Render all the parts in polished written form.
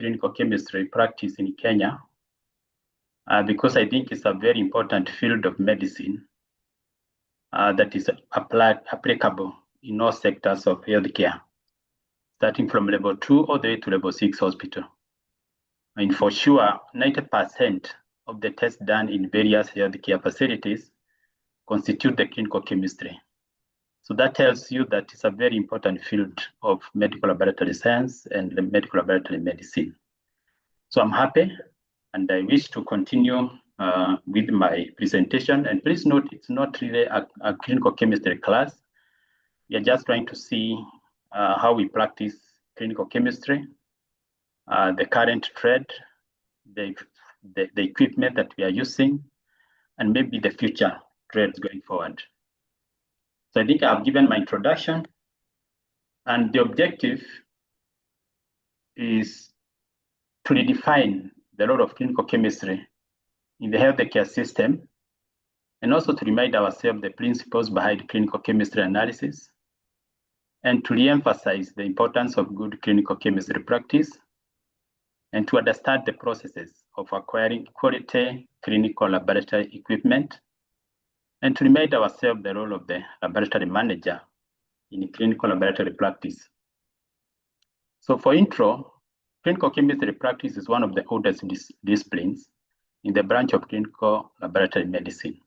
clinical chemistry practice in Kenya, because I think it's a very important field of medicine that is applicable in all sectors of healthcare, starting from level 2 all the way to level 6 hospital. And for sure, 90% of the tests done in various healthcare facilities constitute the clinical chemistry. So that tells you that it's a very important field of medical laboratory science and medical laboratory medicine. So I'm happy, and I wish to continue with my presentation. And please note, it's not really a clinical chemistry class. We are just trying to see how we practice clinical chemistry, the current trend, the equipment that we are using, and maybe the future trends going forward. So I think I've given my introduction, and the objective is to redefine the role of clinical chemistry in the healthcare system, and also to remind ourselves the principles behind clinical chemistry analysis, and to re-emphasize the importance of good clinical chemistry practice, and to understand the processes of acquiring quality clinical laboratory equipment, and to remind ourselves the role of the laboratory manager in clinical laboratory practice. So for intro, clinical chemistry practice is one of the oldest disciplines in the branch of clinical laboratory medicine.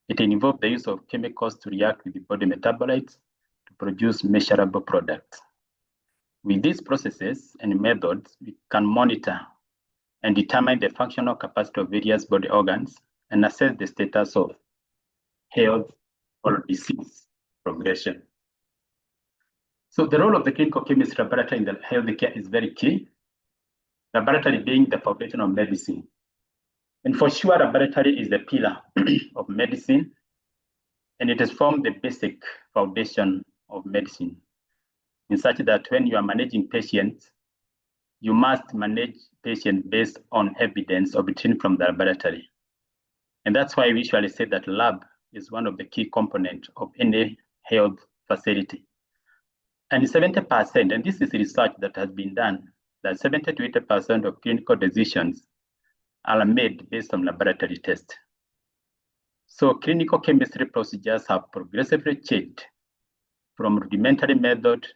It involves the use of chemicals to react with the body metabolites to produce measurable products. With these processes and methods, we can monitor and determine the functional capacity of various body organs and assess the status of health or disease progression. So the role of the clinical chemistry laboratory in the healthcare is very key, laboratory being the foundation of medicine. And for sure, laboratory is the pillar of medicine, and it has formed the basic foundation of medicine, in such that when you are managing patients, you must manage patients based on evidence obtained from the laboratory. And that's why we usually say that lab is one of the key components of any health facility. And 70%, and this is research that has been done, that 70 to 80% of clinical decisions are made based on laboratory tests. So clinical chemistry procedures have progressively changed from rudimentary method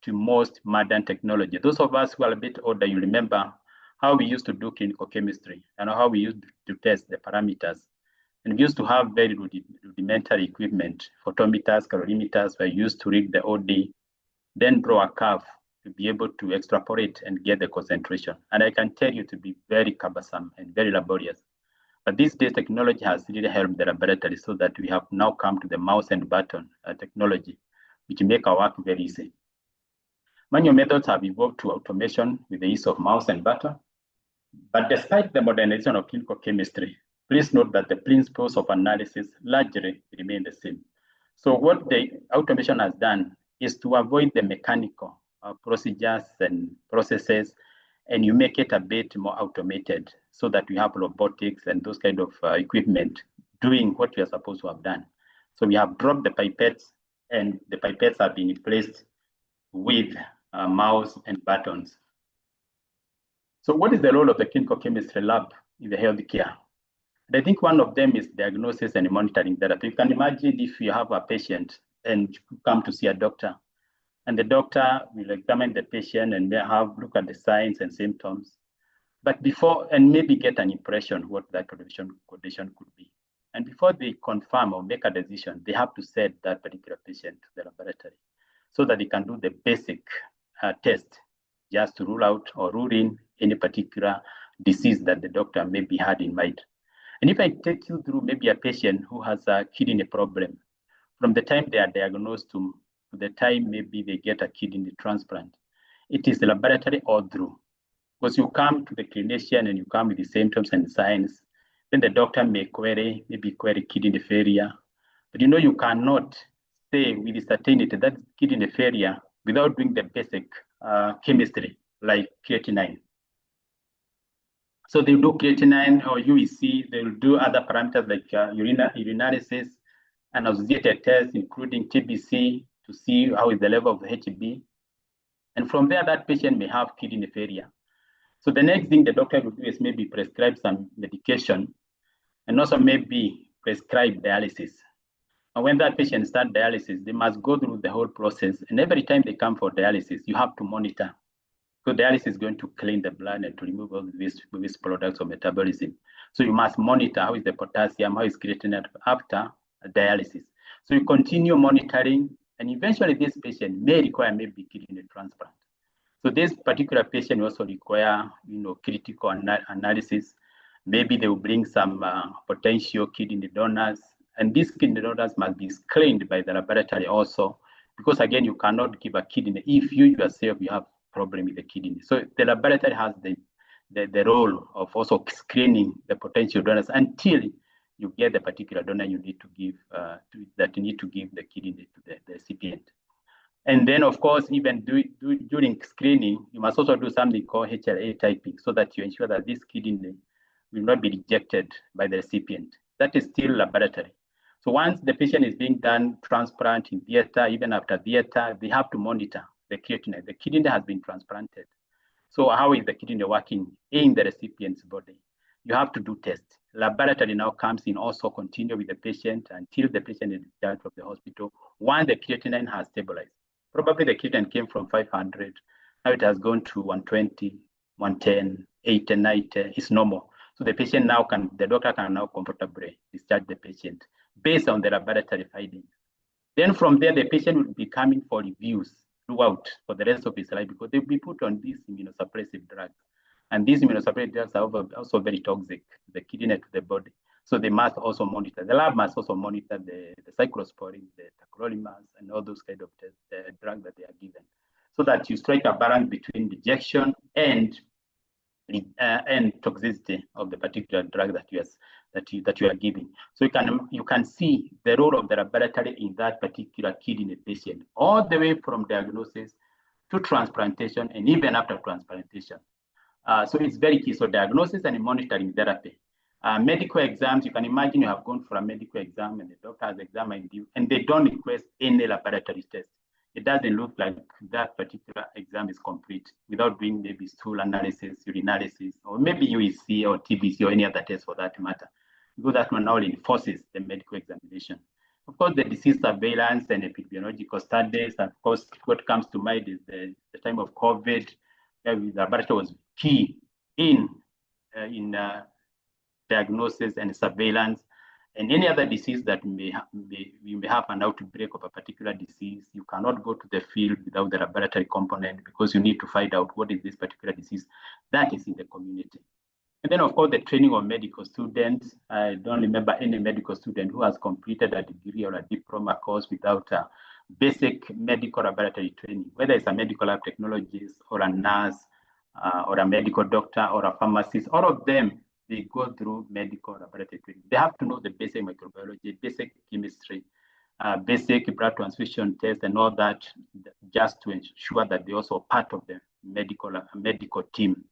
to most modern technology. Those of us who are a bit older, you remember how we used to do clinical chemistry and how we used to test the parameters. And we used to have very rudimentary equipment, photometers, calorimeters were used to read the OD, then draw a curve to be able to extrapolate and get the concentration. And I can tell you to be very cumbersome and very laborious. But these days, technology has really helped the laboratory so that we have now come to the mouse and button technology, which make our work very easy. Manual methods have evolved to automation with the use of mouse and button. But despite the modernization of clinical chemistry, please note that the principles of analysis largely remain the same. So what the automation has done is to avoid the mechanical procedures and processes, and you make it a bit more automated so that we have robotics and those kind of equipment doing what we are supposed to have done. So we have dropped the pipettes, and the pipettes have been replaced with mouse and buttons. So what is the role of the clinical chemistry lab in the healthcare? And I think one of them is diagnosis and monitoring therapy. You can imagine if you have a patient and you come to see a doctor, and the doctor will examine the patient and look at the signs and symptoms, but before, and maybe get an impression what that condition could be. And before they confirm or make a decision, they have to send that particular patient to the laboratory so that they can do the basic test just to rule out or rule in any particular disease that the doctor maybe had in mind. And if I take you through maybe a patient who has a kidney problem, from the time they are diagnosed to the time maybe they get a kidney transplant, it is the laboratory all through. Because you come to the clinician and you come with the symptoms and signs, then the doctor may query kidney failure. But you cannot say with certainty that kidney failure without doing the basic chemistry like creatinine. So they'll do creatinine or UEC, they'll do other parameters like urinalysis and associated tests, including TBC, to see how is the level of HB. And from there, that patient may have kidney failure. So the next thing the doctor will do is maybe prescribe some medication and also maybe prescribe dialysis. And when that patient starts dialysis, they must go through the whole process. And every time they come for dialysis, you have to monitor. So dialysis is going to clean the blood and to remove all these products of metabolism. So you must monitor how is the potassium, how is creatinine after dialysis. So you continue monitoring, and eventually this patient may require maybe kidney transplant. So this particular patient also require, critical analysis. Maybe they will bring some potential kidney donors, and these kidney donors must be screened by the laboratory also, because again, you cannot give a kidney if you yourself you have problem with the kidney. So the laboratory has the role of also screening the potential donors until you get the particular donor you need to give that you need to give the kidney to the recipient. And then, of course, even during screening, you must also do something called HLA typing so that you ensure that this kidney will not be rejected by the recipient. That is still laboratory. So once the patient is being done transplant in theater, even after theater, they have to monitor the kidney. The kidney has been transplanted. So how is the kidney working in the recipient's body? You have to do tests. Laboratory now comes in, also continue with the patient until the patient is discharged from the hospital. Once the creatinine has stabilized, probably the creatinine came from 500, now it has gone to 120, 110, 80, 90, it's normal. So the patient now the doctor can now comfortably discharge the patient based on the laboratory findings. Then from there, the patient will be coming for reviews throughout for the rest of his life because they'll be put on these immunosuppressive drugs. And these immunosuppressive drugs are also very toxic to the kidney, to the body. So they must also monitor. The lab must also monitor the cyclosporin, the tacrolimus, and all those kind of drugs that they are given, so that you strike a balance between rejection and toxicity of the particular drug that you are giving. So you can see the role of the laboratory in that particular kidney patient, all the way from diagnosis to transplantation and even after transplantation. So it's very key. So diagnosis and monitoring therapy. Medical exams, you can imagine you have gone for a medical exam and the doctor has examined you and they don't request any laboratory test. It doesn't look like that particular exam is complete without doing maybe stool analysis, urinalysis, or maybe UEC or TBC or any other test for that matter, because that one now enforces the medical examination. Of course, the disease surveillance and epidemiological studies, of course, what comes to mind is the time of COVID. The laboratory was key in diagnosis and surveillance, and any other disease that you may have an outbreak of a particular disease. You cannot go to the field without the laboratory component because you need to find out what is this particular disease that is in the community. And then, of course, the training of medical students. I don't remember any medical student who has completed a degree or a diploma course without a basic medical laboratory training, whether it's a medical lab technologist or a nurse or a medical doctor or a pharmacist. All of them, they go through medical laboratory training. They have to know the basic microbiology, basic chemistry, basic blood transfusion tests and all that, just to ensure that they're also part of the medical team.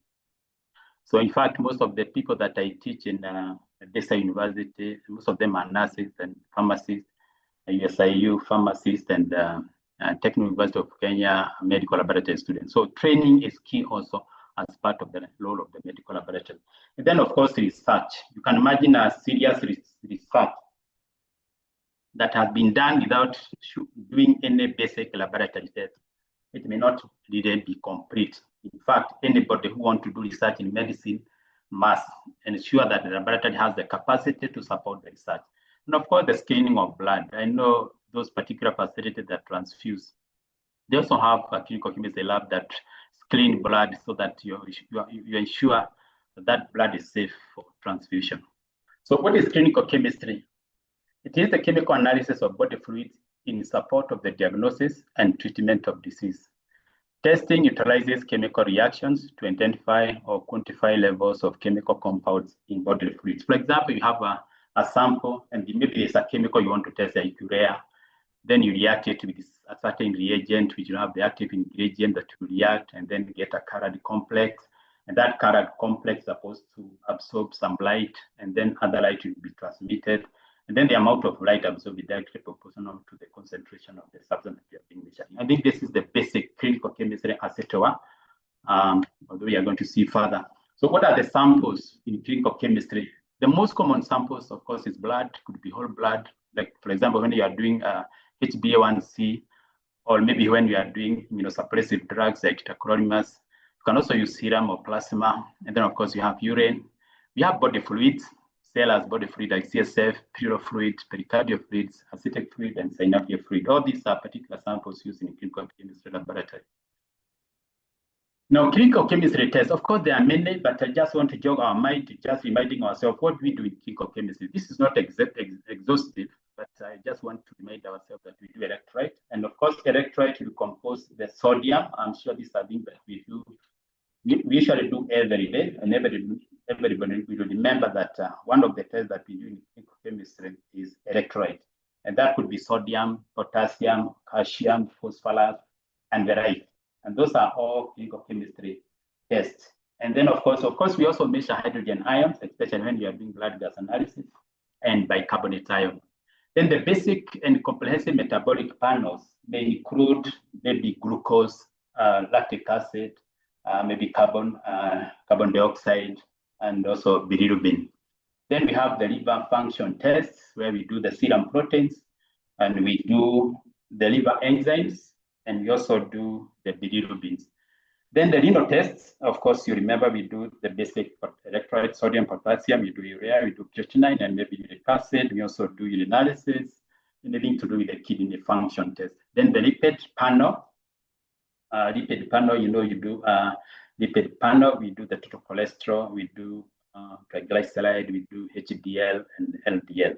So in fact, most of the people that I teach in Desa University, most of them are nurses and pharmacists, USIU pharmacists, and Technical University of Kenya medical laboratory students. So training is key also as part of the role of the medical laboratory. And then, of course, research. You can imagine a serious research that has been done without doing any basic laboratory test. It may not really be complete. In fact, anybody who wants to do research in medicine must ensure that the laboratory has the capacity to support the research. And of course, the screening of blood. I know those particular facilities that transfuse. They also have a clinical chemistry lab that screen blood so that you ensure that blood is safe for transfusion. So what is clinical chemistry? It is the chemical analysis of body fluids in support of the diagnosis and treatment of disease. Testing utilizes chemical reactions to identify or quantify levels of chemical compounds in bodily fluids. For example, you have a sample and maybe there's a chemical you want to test, like urea. Then you react it with a certain reagent, which you have the active ingredient that will react and then get a colored complex. And that colored complex is supposed to absorb some light, and then other light will be transmitted. And then the amount of light absorbed is directly proportional to the concentration of the substance that you are being measuring. I think this is the basic clinical chemistry as it were. although we are going to see further. So what are the samples in clinical chemistry? The most common samples, of course, is blood, could be whole blood. Like, for example, when you are doing HbA1c, or maybe when you are doing immunosuppressive drugs like tacrolimus, you can also use serum or plasma. And then, of course, you have urine. We have body fluids, cell as body fluid like CSF, pleural fluid, pericardial fluids, acetic fluid, and synovial fluid. All these are particular samples used in clinical chemistry laboratory. Now, clinical chemistry tests, of course, there are many, but I just want to jog our mind, just reminding ourselves what we do in clinical chemistry. This is not exhaustive, but I just want to remind ourselves that we do electrolyte. And of course, electrolyte will compose the sodium. I'm sure these are things that we do. We usually do every day, and everybody will remember that one of the tests that we do in clinical chemistry is electrolyte. And that could be sodium, potassium, calcium, phosphorus, and variety. And those are all clinical chemistry tests. And then, of course, we also measure hydrogen ions, especially when you are doing blood gas analysis, and bicarbonate ion. Then the basic and comprehensive metabolic panels may include maybe glucose, lactic acid, maybe carbon dioxide, and also bilirubin. Then we have the liver function tests, where we do the serum proteins, and we do the liver enzymes, and we also do the bilirubins. Then the renal tests, of course, you remember we do the basic electrolyte, sodium, potassium, we do urea, we do creatinine, and maybe uric acid. We also do urinalysis, anything to do with the kidney function test. Then the lipid panel, you do lipid panel, we do the total cholesterol, we do triglyceride, we do HDL and LDL.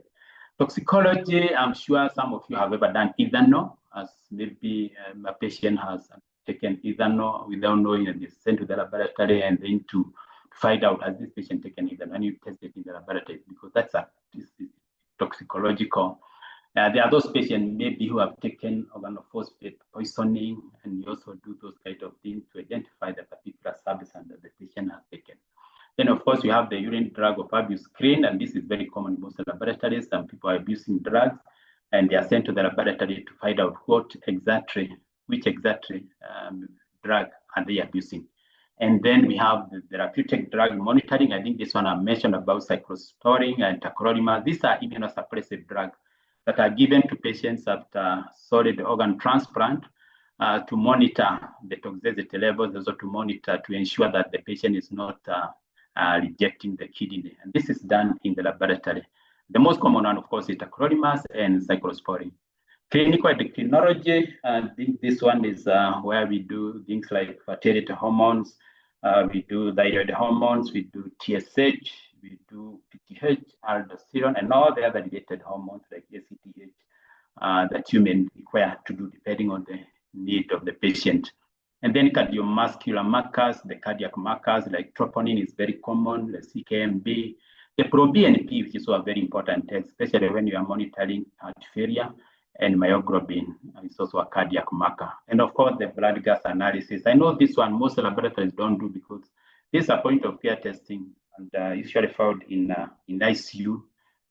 Toxicology, I'm sure some of you have ever done ethanol, as maybe a patient has taken ethanol without knowing, and they sent to the laboratory and then to find out, has this patient taken ethanol, and you test it in the laboratory, because that's toxicological. There are those patients maybe who have taken organophosphate poisoning, and you also do those kind of things to identify the particular substance that the patient has taken. Then, of course, you have the urine drug of abuse screen, and this is very common in most laboratories. Some people are abusing drugs, and they are sent to the laboratory to find out which exactly drug are they abusing. And then we have the therapeutic drug monitoring. I think this one I mentioned about cyclosporine and tacrolimus. These are immunosuppressive drugs that are given to patients after solid organ transplant to monitor the toxicity levels, also to monitor to ensure that the patient is not rejecting the kidney. And this is done in the laboratory. The most common one, of course, is tacrolimus and cyclosporine. Clinical endocrinology, I think this one is where we do things like fertility hormones, we do thyroid hormones, we do TSH, we do PTH, aldosterone, and all the other related hormones like ACTH that you may require to do depending on the need of the patient. And then cardiovascular markers, the cardiac markers like troponin is very common, the CKMB, the proBNP, which is also a very important test, especially when you are monitoring heart failure, and myoglobin is also a cardiac marker. And of course, the blood gas analysis. I know this one most laboratories don't do because this is a point of care testing, and usually found in ICU,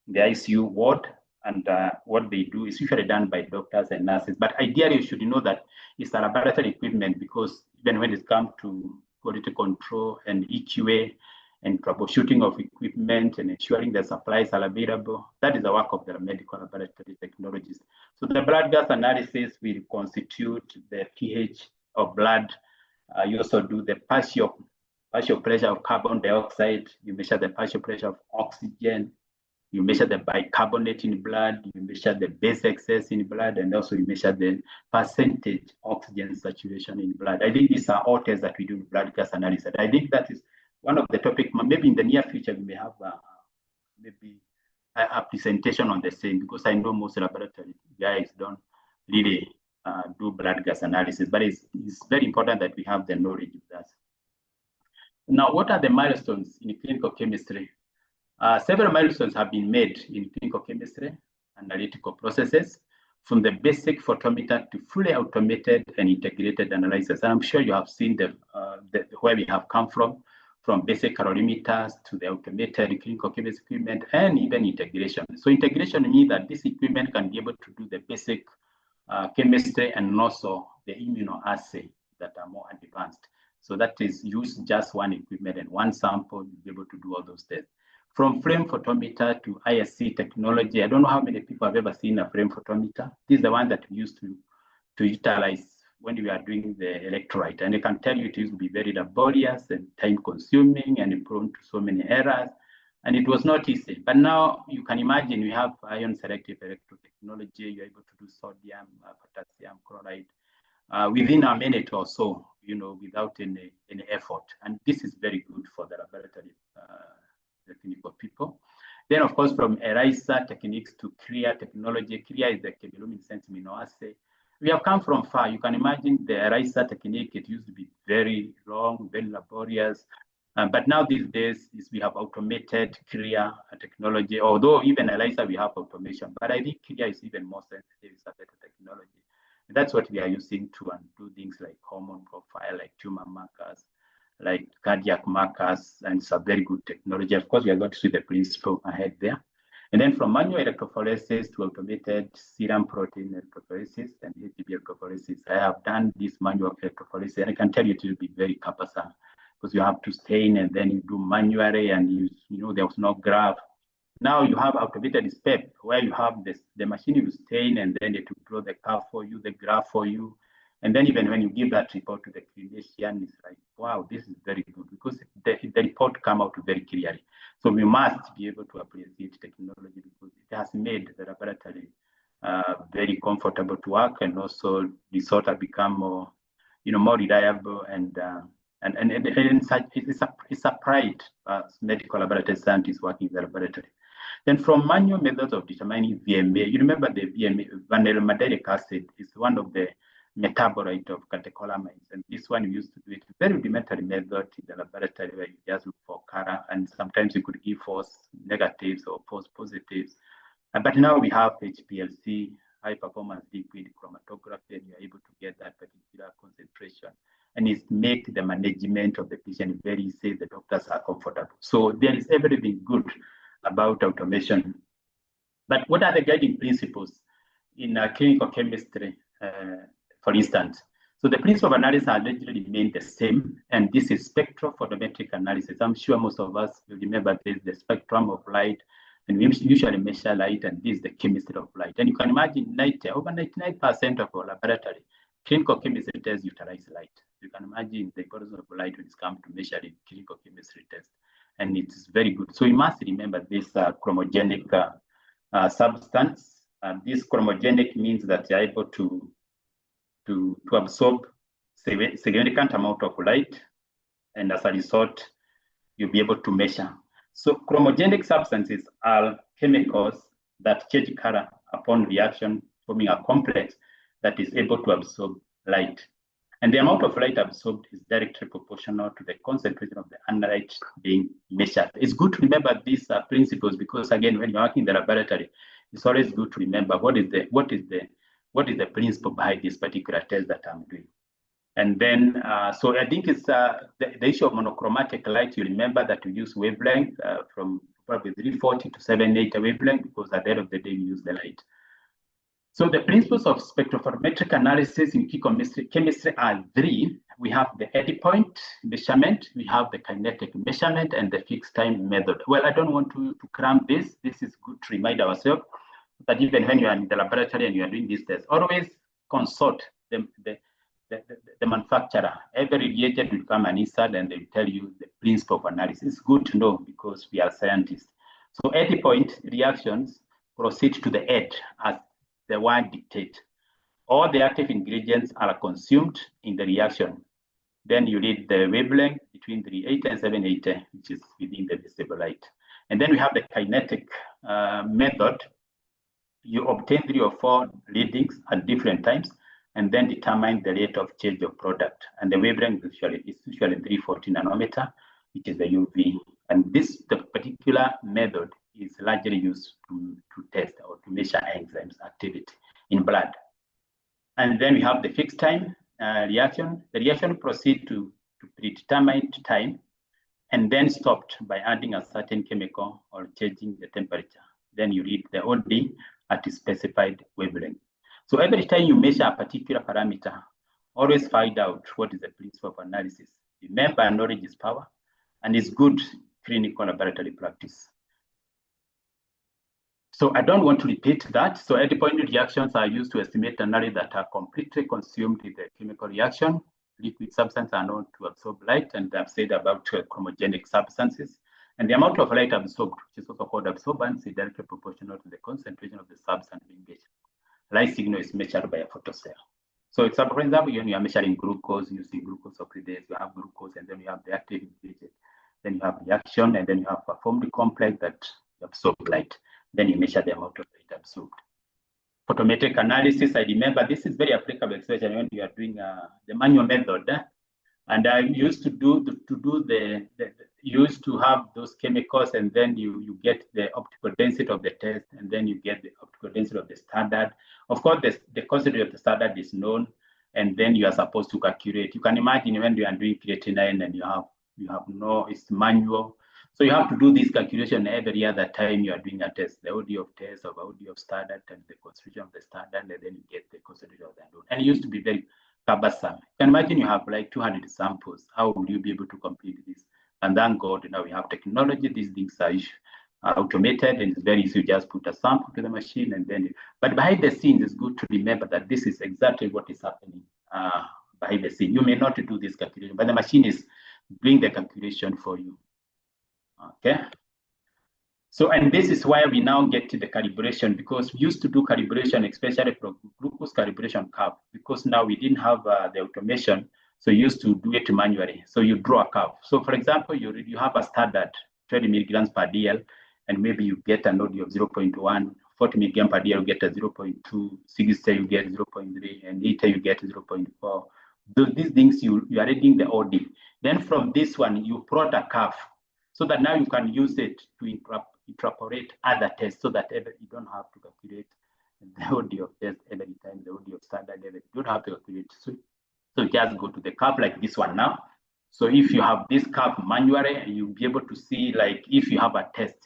the ICU ward. And what they do is usually done by doctors and nurses. But ideally, you should know that it's a laboratory equipment, because even when it comes to quality control and EQA and troubleshooting of equipment and ensuring the supplies are available, that is the work of the medical laboratory technologists. So the blood gas analysis will constitute the pH of blood. You also do the partial pressure of carbon dioxide. You measure the partial pressure of oxygen. You measure the bicarbonate in blood, you measure the base excess in blood, and also you measure the percentage oxygen saturation in blood. I think these are all tests that we do in blood gas analysis. I think that is one of the topics. Maybe in the near future, we may have maybe a presentation on the same, because I know most laboratory guys don't really do blood gas analysis, but it's very important that we have the knowledge of that. Now, what are the milestones in clinical chemistry? Several milestones have been made in clinical chemistry analytical processes, from the basic photometer to fully automated and integrated analysis. And I'm sure you have seen where we have come from basic calorimeters to the automated clinical chemistry equipment, and even integration. So integration means that this equipment can be able to do the basic chemistry and also the immunoassay that are more advanced. So that is use just one equipment and one sample, you'll be able to do all those tests. From flame photometer to ISC technology, I don't know how many people have ever seen a flame photometer. This is the one that we used to utilize when we are doing the electrolyte. And I can tell you it used to be very laborious and time consuming and prone to so many errors. And it was not easy. But now you can imagine we have ion selective electrotechnology. You're able to do sodium, potassium, chloride within a minute or so, without any effort. And this is very good for the laboratory the clinical people. Then, of course, from ELISA techniques to CRIA technology. CRIA is the chemiluminescence immunoassay. We have come from far. You can imagine the ELISA technique, it used to be very long, very laborious. But now these days, we have automated CRIA technology, although even ELISA, we have automation. But I think CRIA is even more sensitive, it's a better technology. And that's what we are using to do things like hormone profile, like tumor markers, like cardiac markers, and it's a very good technology. Of course, we are going to see the principle ahead there. And then from manual electrophoresis to automated serum protein electrophoresis and HPV electrophoresis, I have done this manual electrophoresis, and I can tell you it will be very cumbersome because you have to stain and then you do manually, and there was no graph. Now you have automated step where you have the machine will stain, and then it will draw the curve for you, the graph for you. And then even when you give that report to the clinician, it's like, wow, this is very good because the report come out very clearly. So we must be able to appreciate technology because it has made the laboratory very comfortable to work, and also the sort of become more, more reliable, and it's a pride as medical laboratory scientists working in the laboratory. Then from manual methods of determining VMA, you remember the VMA, vanillomyderic acid, is one of the metabolite of catecholamines, and this one we used to do it very rudimentary method in the laboratory where you just look for color, and sometimes you could give false negatives or false positives. But now we have HPLC, high performance liquid chromatography, and you're able to get that particular concentration, and it makes the management of the patient very easy. The doctors are comfortable. So there is everything good about automation. But what are the guiding principles in clinical chemistry? For instance, so the principle of analysis has literally remained the same, and this is spectrophotometric analysis. I'm sure most of us will remember this, the spectrum of light, and we usually measure light, and this is the chemistry of light. And you can imagine over 99% of our laboratory clinical chemistry tests utilize light. You can imagine the importance of light when it comes to measuring clinical chemistry tests, and it's very good. So you must remember this chromogenic substance. This chromogenic means that you're able to absorb significant amount of light, and as a result, you'll be able to measure. So chromogenic substances are chemicals that change color upon reaction, forming a complex that is able to absorb light. And the amount of light absorbed is directly proportional to the concentration of the analyte being measured. It's good to remember these principles because, again, when you're working in the laboratory, it's always good to remember what is the principle behind this particular test that I'm doing. And then, so I think it's the issue of monochromatic light. You remember that we use wavelength from probably 340 to 780 wavelength because at the end of the day, we use the light. So the principles of spectrophotometric analysis in chemistry are three. We have the eddy point measurement, we have the kinetic measurement, and the fixed time method. Well, I don't want to cram this. This is good to remind ourselves that even when you are in the laboratory and you are doing this test, always consult the manufacturer. Every reagent will come and insert, and they will tell you the principle of analysis. It's good to know because we are scientists. So eddy point reactions proceed to the edge as the word dictates. All the active ingredients are consumed in the reaction. Then you read the wavelength between 380 and 780, which is within the visible light. And then we have the kinetic method. You obtain 3 or 4 readings at different times, and then determine the rate of change of product. And the wavelength is usually 340 nanometer, which is the UV. And the particular method is largely used to test or to measure enzymes activity in blood. And then we have the fixed time reaction. The reaction proceeds to predetermined time and then stopped by adding a certain chemical or changing the temperature. Then you read the OD at a specified wavelength. So every time you measure a particular parameter, always find out what is the principle of analysis Remember, knowledge is power, and it's good clinical laboratory practice. So I don't want to repeat that. So endpoint reactions are used to estimate analyses that are completely consumed in the chemical reaction. Liquid substances are known to absorb light, and I've said about chromogenic substances. And the amount of light absorbed, which is also called absorbance, is directly proportional to the concentration of the substance being measured. Light signal is measured by a photocell. So it's, for example, when you are measuring glucose, using glucose oxidase, you have glucose, and then you have the active ingredient. Then you have reaction, and then you have performed complex that absorb light. Then you measure the amount of light absorbed. Photometric analysis, I remember this is very applicable, especially when you are doing the manual method. And I used to do used to have those chemicals, and then you get the optical density of the test, and then you get the optical density of the standard. Of course, the concept of the standard is known, and then you are supposed to calculate. You can imagine when you are doing creatinine and you have no, it's manual. So you have to do this calculation every other time you are doing a test, the OD of test, of OD of standard, and the concentration of the standard, and then you get the concentration of the unknown. And it used to be very cumbersome. You can imagine you have like 200 samples. How will you be able to complete this? And thank God, now we have technology. These things are automated, and it's very easy. You just put a sample to the machine, and then. But behind the scenes, it's good to remember that this is exactly what is happening behind the scene. You may not do this calculation, but the machine is doing the calculation for you. Okay. So, and this is why we now get to the calibration, because we used to do calibration, especially for glucose calibration curve, because now we didn't have the automation. So you used to do it manually. So you draw a curve. So for example, you have a standard 20 milligrams per DL, and maybe you get an OD of 0.1, 40 milligrams per DL, you get a 0.2, 60 you get 0.3, and 80 you get 0.4. These things you are reading the OD. Then from this one, you plot a curve, so that now you can use it to incorporate other tests, so that you don't have to calculate the OD of test every time, the OD of standard, you don't have to calculate. So just go to the curve like this one now. So if you have this curve manually, you'll be able to see, like, if you have a test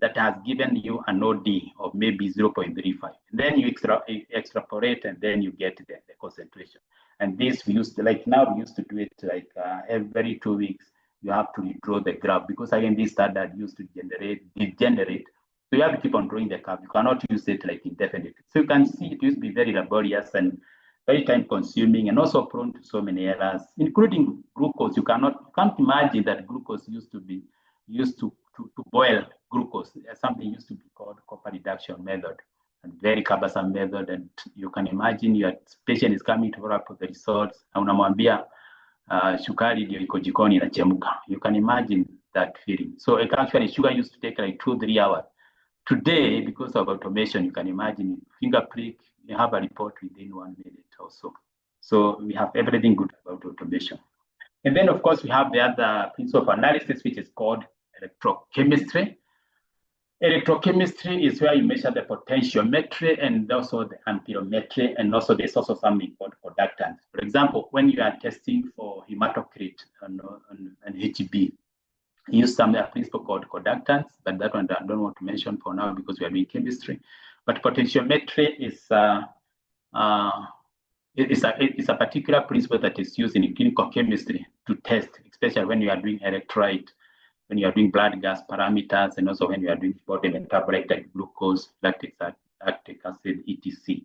that has given you an OD of maybe 0.35, and then you extrapolate, and then you get the concentration. And this we used to, like now we used to do it like every 2 weeks. You have to redraw the graph, because again, this standard used to degenerate. So you have to keep on drawing the curve. You cannot use it like indefinitely. So you can see it used to be very laborious and very time consuming, and also prone to so many errors, including glucose. You can't imagine that glucose used to boil glucose. Something used to be called copper reduction method, and very cumbersome method. And you can imagine your patient is coming to wrap the results, na unamwambia shukari ndio iko jikoni inachemka. You can imagine that feeling. So actually sugar used to take like 2-3 hours. Today, because of automation, you can imagine, finger prick, you have a report within 1 minute or so. So we have everything good about automation. And then of course we have the other principle of analysis, which is called electrochemistry. Electrochemistry is where you measure the potentiometry and also the amperometry, and also there's also something called conductance. For example, when you are testing for hematocrit and HB, you use some principle called conductance, but that one I don't want to mention for now because we are doing chemistry. But potentiometry is a particular principle that is used in clinical chemistry to test, especially when you are doing electrolyte, when you are doing blood gas parameters, and also when you are doing body metabolite like glucose, lactic acid, etc.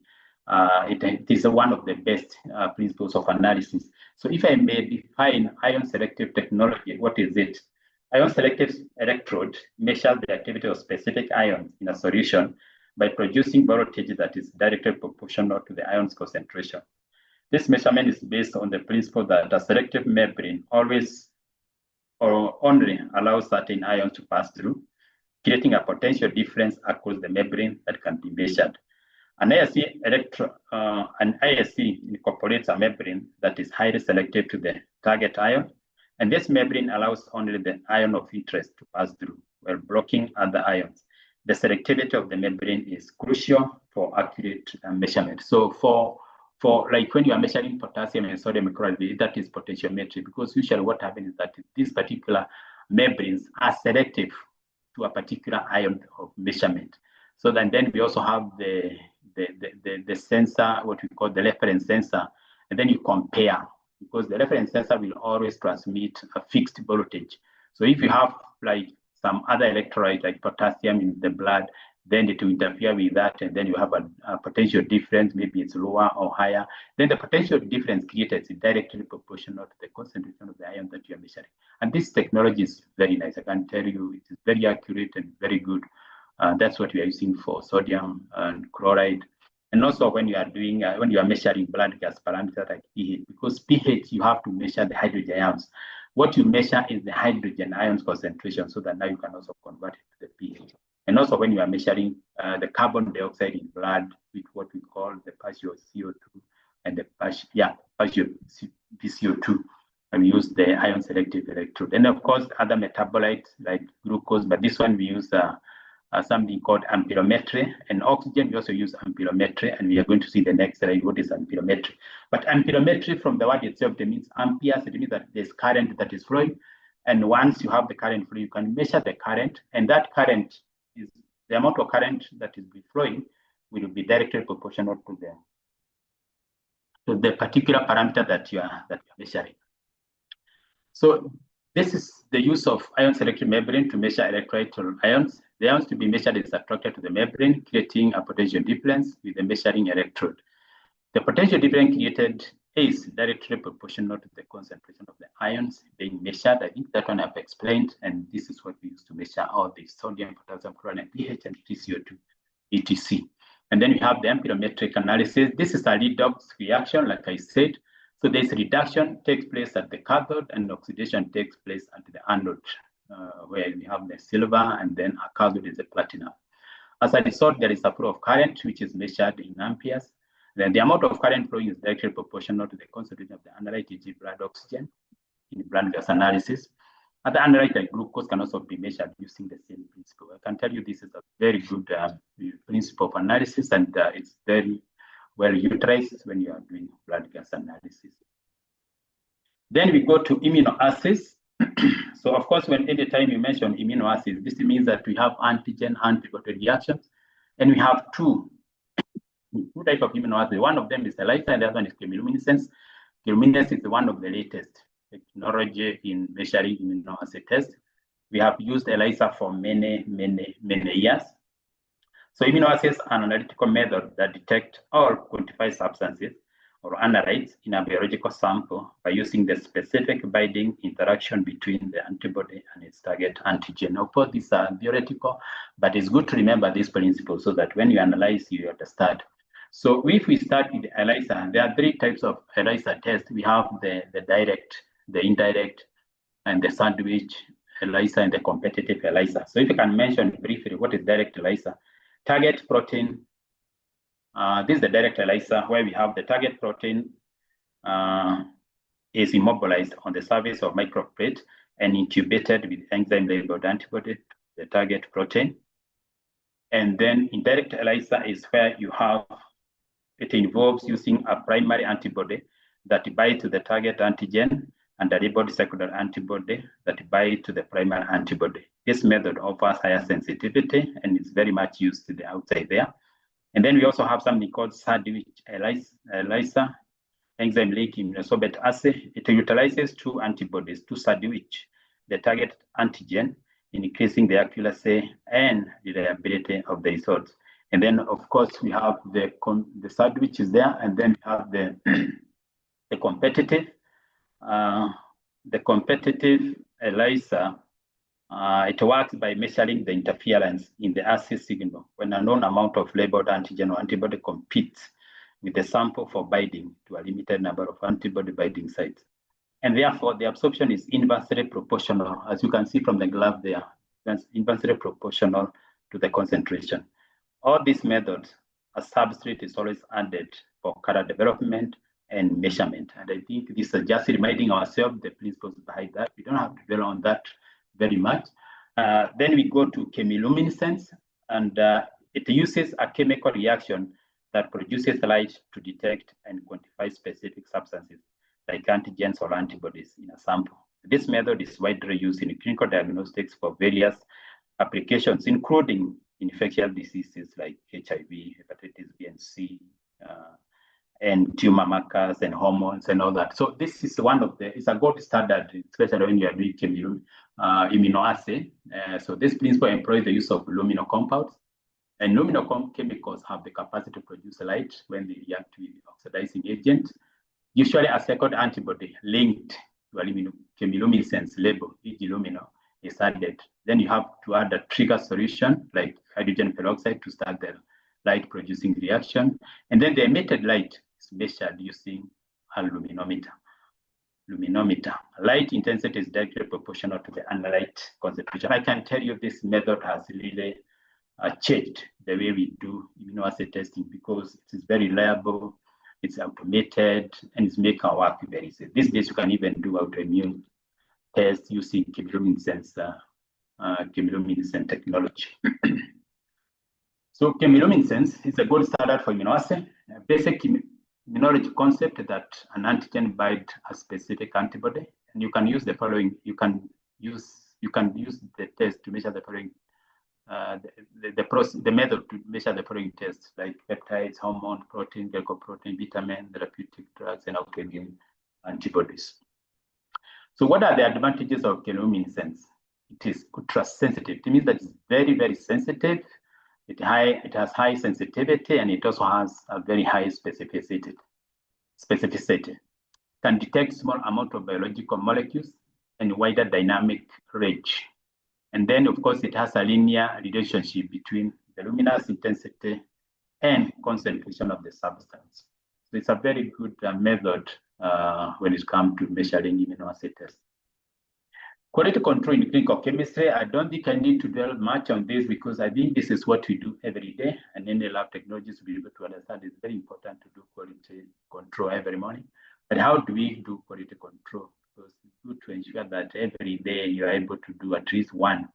It is one of the best principles of analysis. So if I may define ion selective technology, what is it? Ion selective electrode measures the activity of specific ions in a solution by producing voltage that is directly proportional to the ion's concentration. This measurement is based on the principle that a selective membrane always or only allows certain ions to pass through, creating a potential difference across the membrane that can be measured. An ISE incorporates a membrane that is highly selective to the target ion, and this membrane allows only the ion of interest to pass through while blocking other ions. The selectivity of the membrane is crucial for accurate measurement. So for like when you are measuring potassium and sodium chloride, that is potentiometry, because usually what happens is that these particular membranes are selective to a particular ion of measurement. So then we also have the sensor, what we call the reference sensor, and then you compare because the reference sensor will always transmit a fixed voltage. So if you have like some other electrolyte like potassium in the blood, then it will interfere with that, and then you have a potential difference, maybe it's lower or higher. Then the potential difference created is directly proportional to the concentration of the ion that you are measuring. And this technology is very nice. I can tell you it is very accurate and very good. That's what we are using for sodium and chloride. And also when you are doing, when you are measuring blood gas parameters like pH, because pH, you have to measure the hydrogen ions. What you measure is the hydrogen ions concentration, so that now you can also convert it to the pH. And also when you are measuring the carbon dioxide in blood with what we call the partial CO2 and the partial PCO2, and we use the ion selective electrode. And of course, other metabolites like glucose, but this one we use something called amperometry, and oxygen we also use amperometry, and we are going to see the next slide what is amperometry. But amperometry, from the word itself, it means amperes. It means that there's current that is flowing, and once you have the current flow, you can measure the current, and that current is the amount of current that is flowing will be directly proportional to the particular parameter that you are measuring. So this is the use of ion selective membrane to measure electrolyte ions. The ions to be measured is attracted to the membrane, creating a potential difference with the measuring electrode. The potential difference created is directly proportional to the concentration of the ions being measured. I think that one I've explained, and this is what we use to measure all the sodium, potassium, chloride, pH, and PCO2, etc. And then we have the amperometric analysis. This is a redox reaction, like I said. So this reduction takes place at the cathode, and oxidation takes place at the anode, where we have the silver, and then a cathode is the platinum. As a result, there is a flow of current, which is measured in amperes. Then the amount of current flowing is directly proportional to the concentration of the analyte, e.g. blood oxygen, in blood gas analysis. Other analytes like glucose can also be measured using the same principle. I can tell you this is a very good principle of analysis, and it's very well utilized when you are doing blood gas analysis. Then we go to immunoassays. So of course, when anytime you mention immunoassays, this means that we have antigen antibody reactions, and we have two types of immunoassays. One of them is ELISA, and the other one is chemiluminescence. Chemiluminescence is one of the latest technology in measuring immunoassay tests. We have used ELISA for many years. So immunoassays are an analytical method that detect or quantify substances or analytes in a biological sample by using the specific binding interaction between the antibody and its target antigen. Of course, these are theoretical, but it's good to remember this principle so that when you analyze, you understand. So if we start with ELISA, there are three types of ELISA tests. We have the direct, the indirect, and the sandwich ELISA, and the competitive ELISA. So if you can mention briefly what is direct ELISA. Target protein, this is the direct ELISA, where we have the target protein is immobilized on the surface of microplate and incubated with enzyme-labeled antibody, the target protein. And then indirect ELISA is where you have, it involves using a primary antibody that binds to the target antigen and a labeled secondary antibody that binds to the primary antibody. This method offers higher sensitivity and is very much used to the outside there. And then we also have something called sandwich ELISA, enzyme-linked immunosorbent assay. It utilizes two antibodies to sandwich the target antigen, increasing the accuracy and reliability of the results. And then, of course, we have the sandwich is there, and then we have the competitive. The competitive ELISA, it works by measuring the interference in the assay signal when a known amount of labeled antigen or antibody competes with the sample for binding to a limited number of antibody binding sites. And therefore, the absorption is inversely proportional, as you can see from the graph there. That's inversely proportional to the concentration. All these methods, a substrate is always added for color development and measurement. And I think this is just reminding ourselves the principles behind that. We don't have to dwell on that very much. Then we go to chemiluminescence, and it uses a chemical reaction that produces light to detect and quantify specific substances like antigens or antibodies in a sample. This method is widely used in clinical diagnostics for various applications, including infectious diseases like HIV, hepatitis B and C, and tumor markers and hormones and all that. So this is it's a gold standard, especially when you are doing immunoassay. So this principle employs the use of luminol compounds. And luminol chemicals have the capacity to produce light when they react with oxidizing agent. Usually a second antibody linked to a chemiluminescence label, e.g. luminol, is added. Then you have to add a trigger solution like hydrogen peroxide to start the light producing reaction. And then the emitted light is measured using a luminometer. Light intensity is directly proportional to the analyte concentration. I can tell you this method has really changed the way we do immunoassay testing because it is very reliable, it's automated, and it's make our work very easy. These days, you can even do autoimmune tests using chemiluminescence technology. So chemiluminescence is a gold standard for immunoassay. A basic immunology concept that an antigen binds a specific antibody, and you can use the following. You can use the test to measure the following. The method to measure the following tests like peptides, hormone, protein, glycoprotein, vitamin, therapeutic drugs, and autoimmune antibodies. So what are the advantages of chemiluminescence? It is ultra sensitive. It means that it's very, very sensitive. It has high sensitivity, and it also has a very high specificity. Can detect small amount of biological molecules and wider dynamic range. And then, of course, it has a linear relationship between the luminous intensity and concentration of the substance. So it's a very good method when it comes to measuring immunoassay tests. Quality control in clinical chemistry, I don't think I need to dwell much on this because I think this is what we do every day, and any lab technologies will be able to understand it's very important to do quality control every morning. But how do we do quality control? Because it's good to ensure that every day you are able to do at least one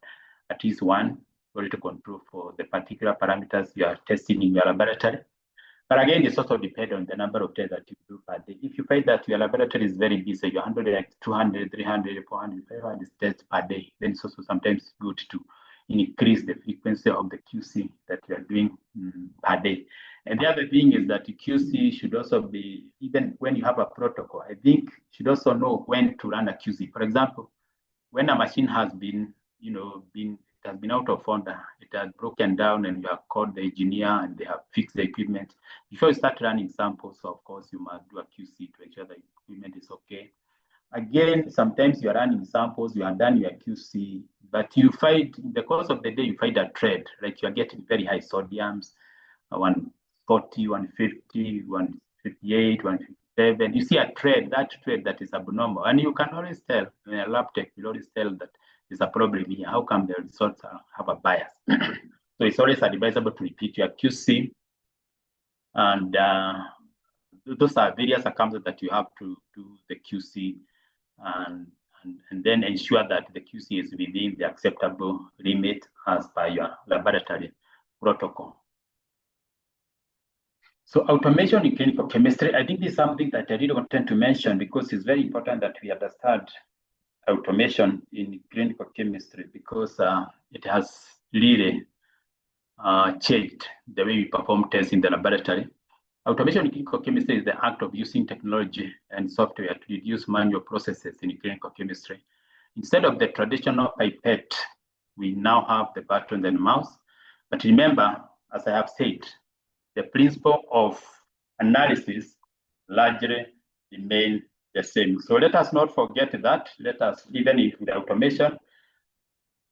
quality control for the particular parameters you are testing in your laboratory. But again, it's also depends on the number of tests that you do per day. If you find that your laboratory is very busy, you're handling like 200, 300, 400, 500 tests per day, then it's also sometimes good to increase the frequency of the QC that you are doing per day. And the other thing is that the QC should also be, even when you have a protocol, I think you should also know when to run a QC. For example, when a machine has been, it has been out of order, it has broken down, and you have called the engineer and they have fixed the equipment. Before you start running samples, of course, you must do a QC to ensure the equipment is okay. Again, sometimes you are running samples, you are done your QC, but you find in the course of the day, you find a trend, like you are getting very high sodiums, 140, 150, 158, 157. You see a trend, that is abnormal. And you can always tell, in a lab tech, you always tell that there's a problem here. How come the results have a bias? So it's always advisable to repeat your QC. And those are various circumstances that you have to do the QC and then ensure that the QC is within the acceptable limit as per your laboratory protocol. So automation in clinical chemistry, I think this is something that I really wanted to mention because it's very important that we understand automation in clinical chemistry because it has really changed the way we perform tests in the laboratory. Automation in clinical chemistry is the act of using technology and software to reduce manual processes in clinical chemistry. Instead of the traditional pipette, we now have the button and mouse. But remember, as I have said, the principle of analysis largely remain the same. So let us not forget that. Let us, even if with automation,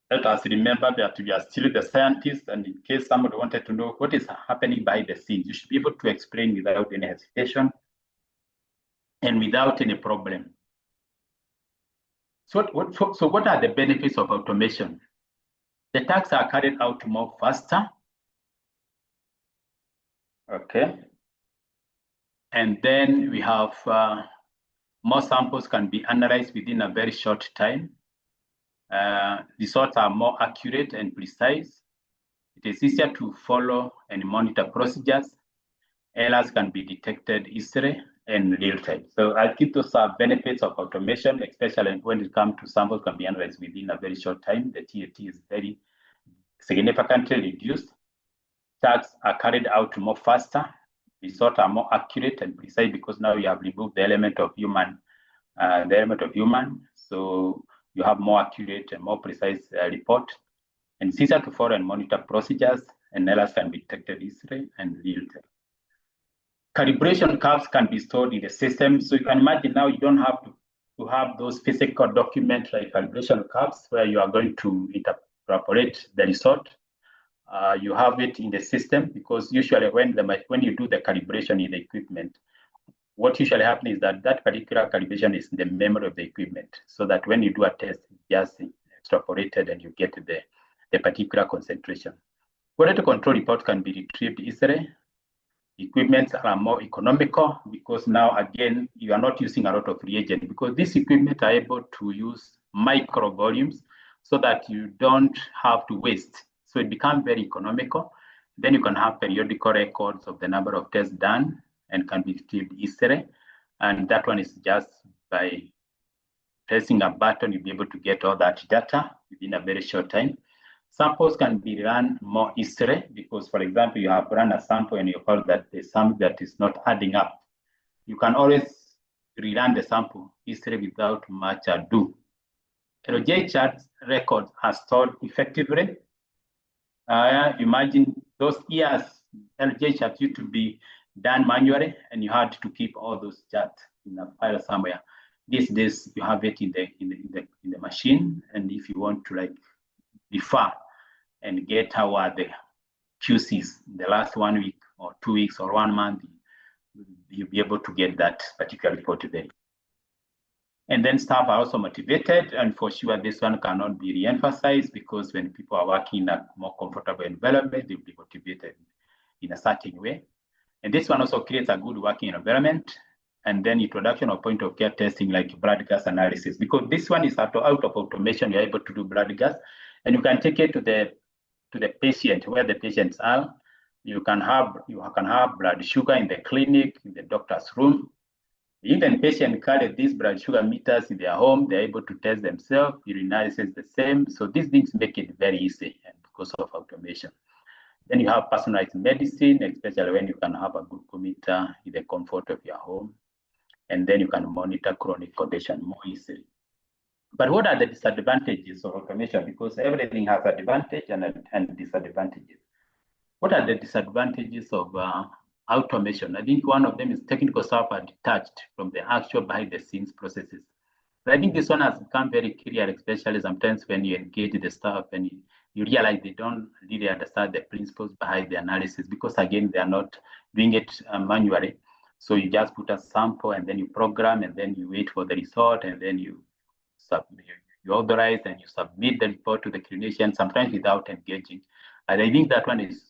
let us remember that we are still the scientists, and in case somebody wanted to know what is happening behind the scenes, you should be able to explain without any hesitation and without any problem. So what are the benefits of automation? The tasks are carried out more faster. Okay. And then we have more samples can be analyzed within a very short time. Results are more accurate and precise. It is easier to follow and monitor procedures. Errors can be detected easily and real time. So I think those are benefits of automation, especially when it comes to samples can be analyzed within a very short time. The TAT is very significantly reduced. Tasks are carried out more faster. results are more accurate and precise because now you have removed the element of human. So you have more accurate and more precise report. And it's easier to follow and monitor procedures, and errors can be detected easily and real time. Calibration curves can be stored in the system. So you can imagine now you don't have to have those physical documents like calibration curves where you are going to interpolate the result. You have it in the system because usually when you do the calibration in the equipment, what usually happens is that particular calibration is in the memory of the equipment, so that when you do a test, it's just extrapolated and you get the particular concentration. Quality control report can be retrieved easily. Equipments are more economical because now again you are not using a lot of reagent because these equipment are able to use micro volumes so that you don't have to waste. So it becomes very economical. Then you can have periodical records of the number of tests done and can be retrieved easily. And that one is just by pressing a button, you'll be able to get all that data within a very short time. Samples can be run more easily because, for example, you have run a sample and you found that there's something that is not adding up. You can always rerun the sample easily without much ado. LJ charts records are stored effectively. Imagine those years LJ charts used to be done manually, and you had to keep all those charts in a file somewhere. These days you have it in the machine, and if you want to like refer and get how are the QCs in the last 1 week or 2 weeks or 1 month, you'll be able to get that particular report today. And then staff are also motivated, and for sure this one cannot be re-emphasized because when people are working in a more comfortable environment, they'll be motivated in a certain way. And this one also creates a good working environment. And then introduction of point of care testing like blood gas analysis, because this one is out of automation, you're able to do blood gas, and you can take it to the patient where the patients are. You can have blood sugar in the clinic, in the doctor's room. Even patients carry these blood sugar meters in their home. They're able to test themselves. Urinalysis is the same. So these things make it very easy and because of automation. Then you have personalized medicine, especially when you can have a glucometer in the comfort of your home. And then you can monitor chronic condition more easily. But what are the disadvantages of automation? Because everything has advantage and disadvantages. What are the disadvantages of automation? I think one of them is technical staff are detached from the actual behind the scenes processes. But I think this one has become very clear, especially sometimes when you engage the staff and you realize they don't really understand the principles behind the analysis because again, they are not doing it manually. So you just put a sample and then you program and then you wait for the result and then you authorize and you submit the report to the clinician, sometimes without engaging. And I think that one is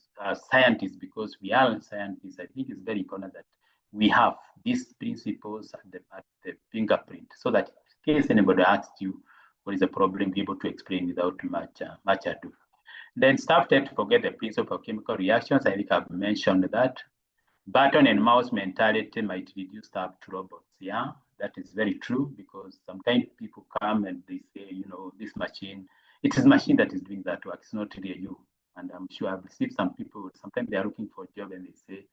scientists, because we are scientists. I think it's very important that we have these principles at the fingerprint so that in case anybody asks you what is the problem, be able to explain without much ado. Then staff tend to forget the principle of chemical reactions. I think I've mentioned that. Button and mouse mentality might reduce staff to robots. Yeah, that is very true because sometimes people come and they say, you know, this machine, it is machine that is doing that work. It's not really you. And I'm sure I've received some people, sometimes they are looking for a job and they say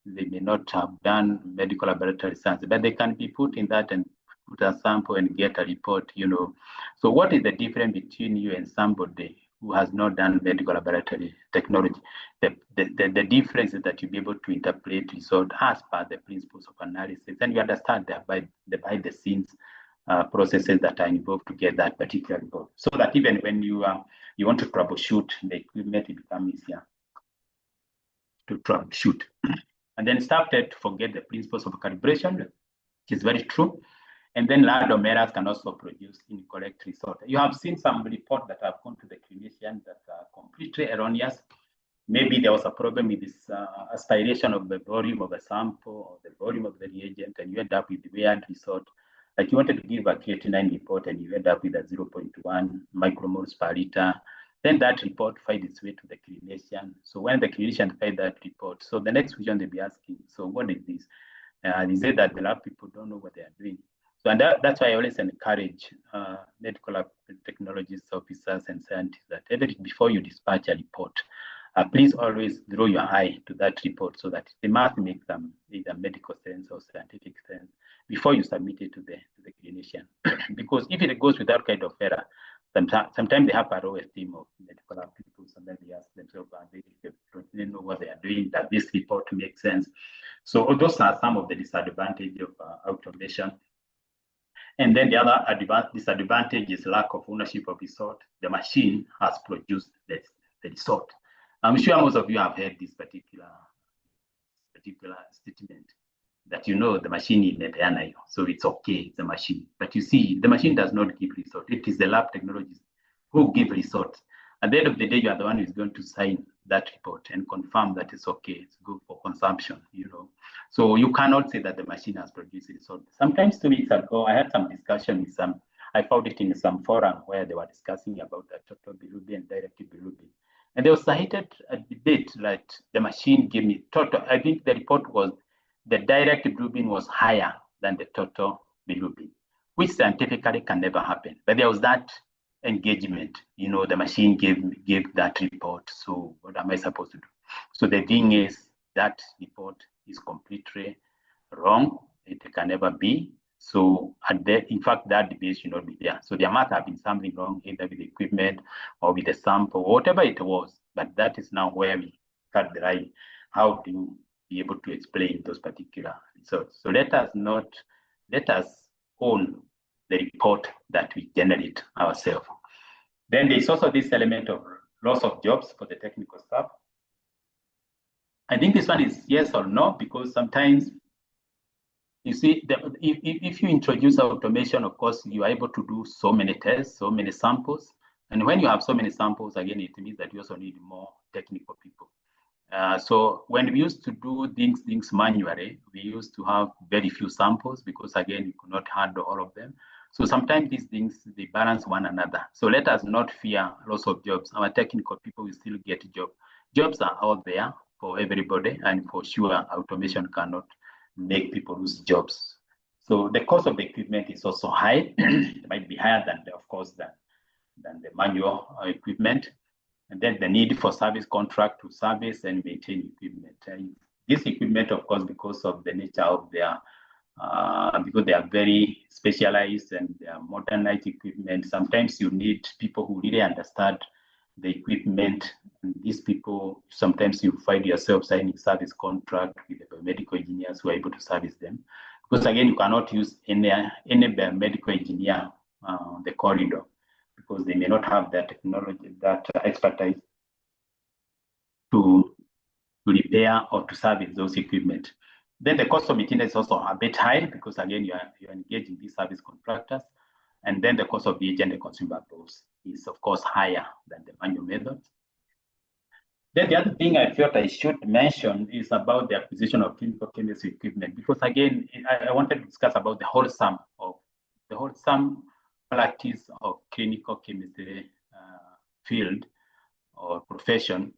they may not have done medical laboratory science, but they can be put in that and put a sample and get a report, you know. So what is the difference between you and somebody who has not done medical laboratory technology? The difference is that you'll be able to interpret result as per the principles of analysis, and you understand that by the scenes processes that are involved to get that particular report. So that even when you want to troubleshoot the equipment, it becomes easier to troubleshoot. And then staff tend to forget the principles of calibration, which is very true. And then random errors can also produce incorrect results. You have seen some reports that have gone to the clinician that are completely erroneous. Maybe there was a problem with this aspiration of the volume of the sample or the volume of the reagent, and you end up with a weird result. Like you wanted to give a creatinine report and you end up with a 0.1 micromoles per liter. Then that report finds its way to the clinician. So when the clinician finds that report, so the next question they'll be asking, so what is this? They say that the lab people don't know what they are doing. So and that's why I always encourage medical technologists, officers, and scientists that before you dispatch a report, please always draw your eye to that report so that they must make some either medical sense or scientific sense before you submit it to the clinician. Because if it goes without kind of error, sometimes they have a low esteem of medical people. Sometimes they ask themselves, they know what they are doing. Does this report make sense? So those are some of the disadvantages of automation. And then the other disadvantage is lack of ownership of result. The machine has produced the result. I'm sure most of you have heard this particular statement that the machine is not so it's okay, it's a machine. But you see, the machine does not give result. It is the lab technologists who give result. At the end of the day, you are the one who is going to sign that report and confirm that it's okay, it's good for consumption, So you cannot say that the machine has produced a result. Sometimes 2 weeks ago, I had some discussion with I found it in some forum where they were discussing about the total bilirubin and direct bilirubin. And they were cited a debate that the machine gave me total. I think the report was the direct bilirubin was higher than the total bilirubin, which scientifically can never happen. But there was that engagement, the machine gave that report. So what am I supposed to do? So the thing is that report is completely wrong. It can never be. So in fact, that debate should not be there. So there must have been something wrong either with the equipment or with the sample, whatever it was. But that is now where we cut the line. How do you be able to explain those particular results? So let us own the report that we generate ourselves. Then there's also this element of loss of jobs for the technical staff. I think this one is yes or no, because sometimes you see, if you introduce automation, of course, you are able to do so many tests, so many samples. And when you have so many samples, again, it means that you also need more technical people. So when we used to do things manually, we used to have very few samples because, again, we could not handle all of them. So sometimes these things, they balance one another. So let us not fear loss of jobs. Our technical people will still get jobs. Jobs are out there for everybody, and for sure, automation cannot make people lose jobs. So the cost of the equipment is also high. It might be higher than the manual equipment. And then the need for service contract to service and maintain equipment. And this equipment, of course, because of the nature of because they are very specialized and they are modernized equipment, sometimes you need people who really understand the equipment. And these people, sometimes you find yourself signing service contract with the biomedical engineers who are able to service them. Because again, you cannot use any biomedical engineer on the corridor, because they may not have that technology, that expertise to repair or to service those equipment. Then the cost of maintenance is also a bit high, because again, you're engaging these service contractors. And then the cost of reagent and consumables is, of course, higher than the manual methods. Then the other thing I felt I should mention is about the acquisition of clinical chemistry equipment, because again, I wanted to discuss about the wholesome practice of clinical chemistry field or profession.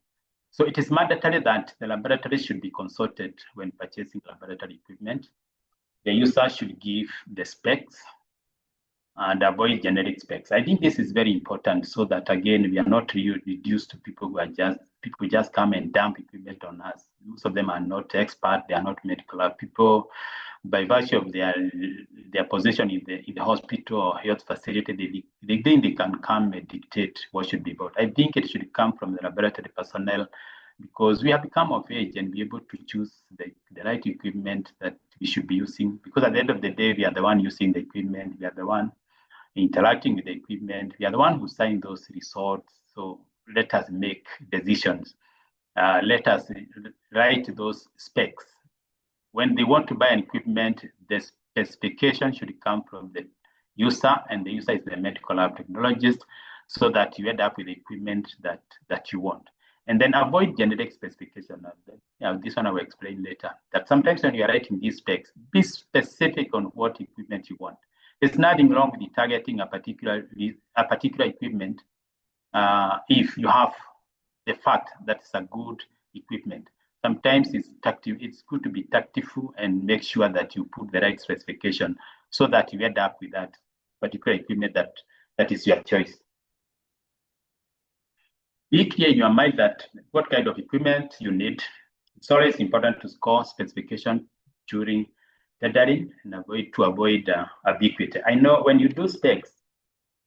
So it is mandatory that the laboratory should be consulted when purchasing laboratory equipment. The user should give the specs and avoid generic specs. I think this is very important, so that again, we are not reduced to people who just come and dump equipment on us. Most of them are not experts, they are not medical people. By virtue of their position in the hospital or health facility, they think they can come and dictate what should be bought. I think it should come from the laboratory personnel, because we have become of age and be able to choose the right equipment that we should be using. Because at the end of the day, we are the one using the equipment, we are the one interacting with the equipment, we are the one who sign those results. So let us make decisions. Let us write those specs. When they want to buy an equipment, the specification should come from the user, and the user is the medical lab technologist, so that you end up with the equipment that you want. And then avoid generic specification. This one I will explain later. That sometimes when you are writing these specs, be specific on what equipment you want. There's nothing wrong with targeting a particular equipment if you have the fact that it's a good equipment. Sometimes it's good to be tactful and make sure that you put the right specification, so that you end up with that particular equipment that is your choice. Be clear in your mind that what kind of equipment you need. It's always important to score specification during tendering and avoid ubiquity. I know when you do specs,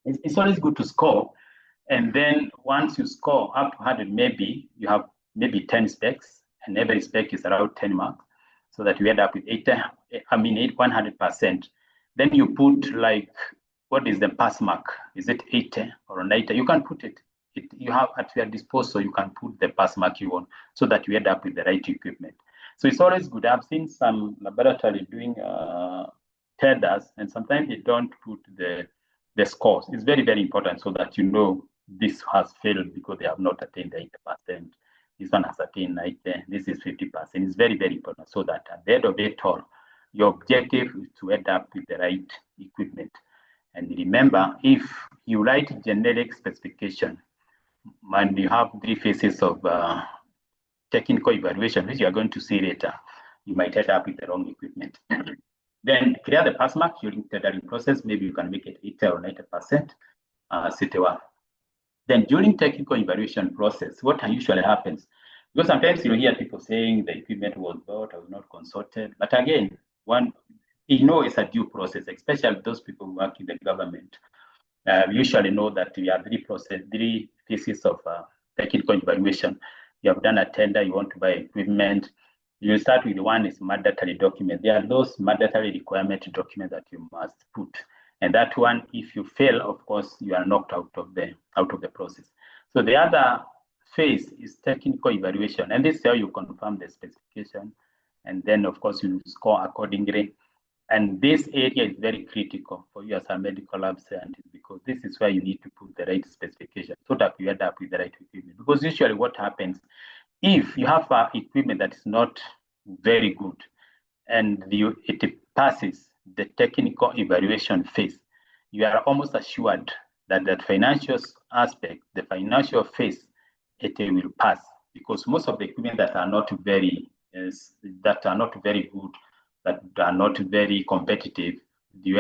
it's always good to score. And then once you score up to 100, maybe you have maybe 10 specs, and every spec is around 10 marks, so that you end up with 100%. Then you put like, what is the pass mark? Is it 80 or 90? You can put it. You have at your disposal, you can put the pass mark you want, so that you end up with the right equipment. So it's always good. I've seen some laboratory doing tenders, and sometimes they don't put the scores. It's very, very important, so that you know this has failed because they have not attained the 80%. This one has attained 90, this is 50%. It's very, very important, so that at the end of it all, your objective is to end up with the right equipment. And remember, if you write generic specification, and you have 3 phases of technical evaluation, which you are going to see later, you might end up with the wrong equipment. Then clear the pass mark during tendering process. Maybe you can make it 80 or 90%. Then during technical evaluation process, what usually happens, because sometimes you hear people saying the equipment was bought or not consulted, but again, it's a due process, especially those people who work in the government. We usually know that we have 3 phases of technical evaluation. You have done a tender, you want to buy equipment. You start with one is mandatory document. There are those mandatory requirement documents that you must put. And that one, if you fail, of course, you are knocked out of the process. So the other phase is technical evaluation. And this is how you confirm the specification. And then, of course, you score accordingly. And this area is very critical for you as a medical lab scientist, because this is where you need to put the right specification so that you end up with the right equipment. Because usually what happens, if you have equipment that is not very good and it passes the technical evaluation phase, you are almost assured that the financial aspect, the financial phase, it will pass, because most of the equipment that are not very good, that are not very competitive, you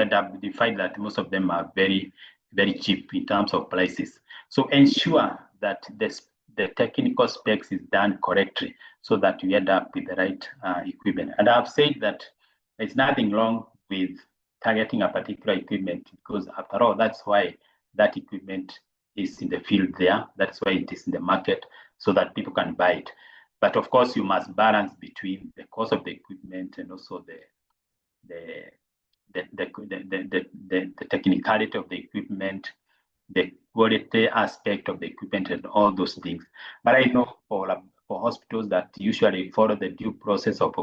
find that most of them are very, very cheap in terms of prices. So ensure that the technical specs is done correctly, so that you end up with the right equipment. And I've said that there's nothing wrong with targeting a particular equipment, because after all, that's why that equipment is in the field there. That's why it is in the market, so that people can buy it. But of course, you must balance between the cost of the equipment and also the technicality of the equipment, the quality aspect of the equipment, and all those things. But I know for hospitals that usually follow the due process of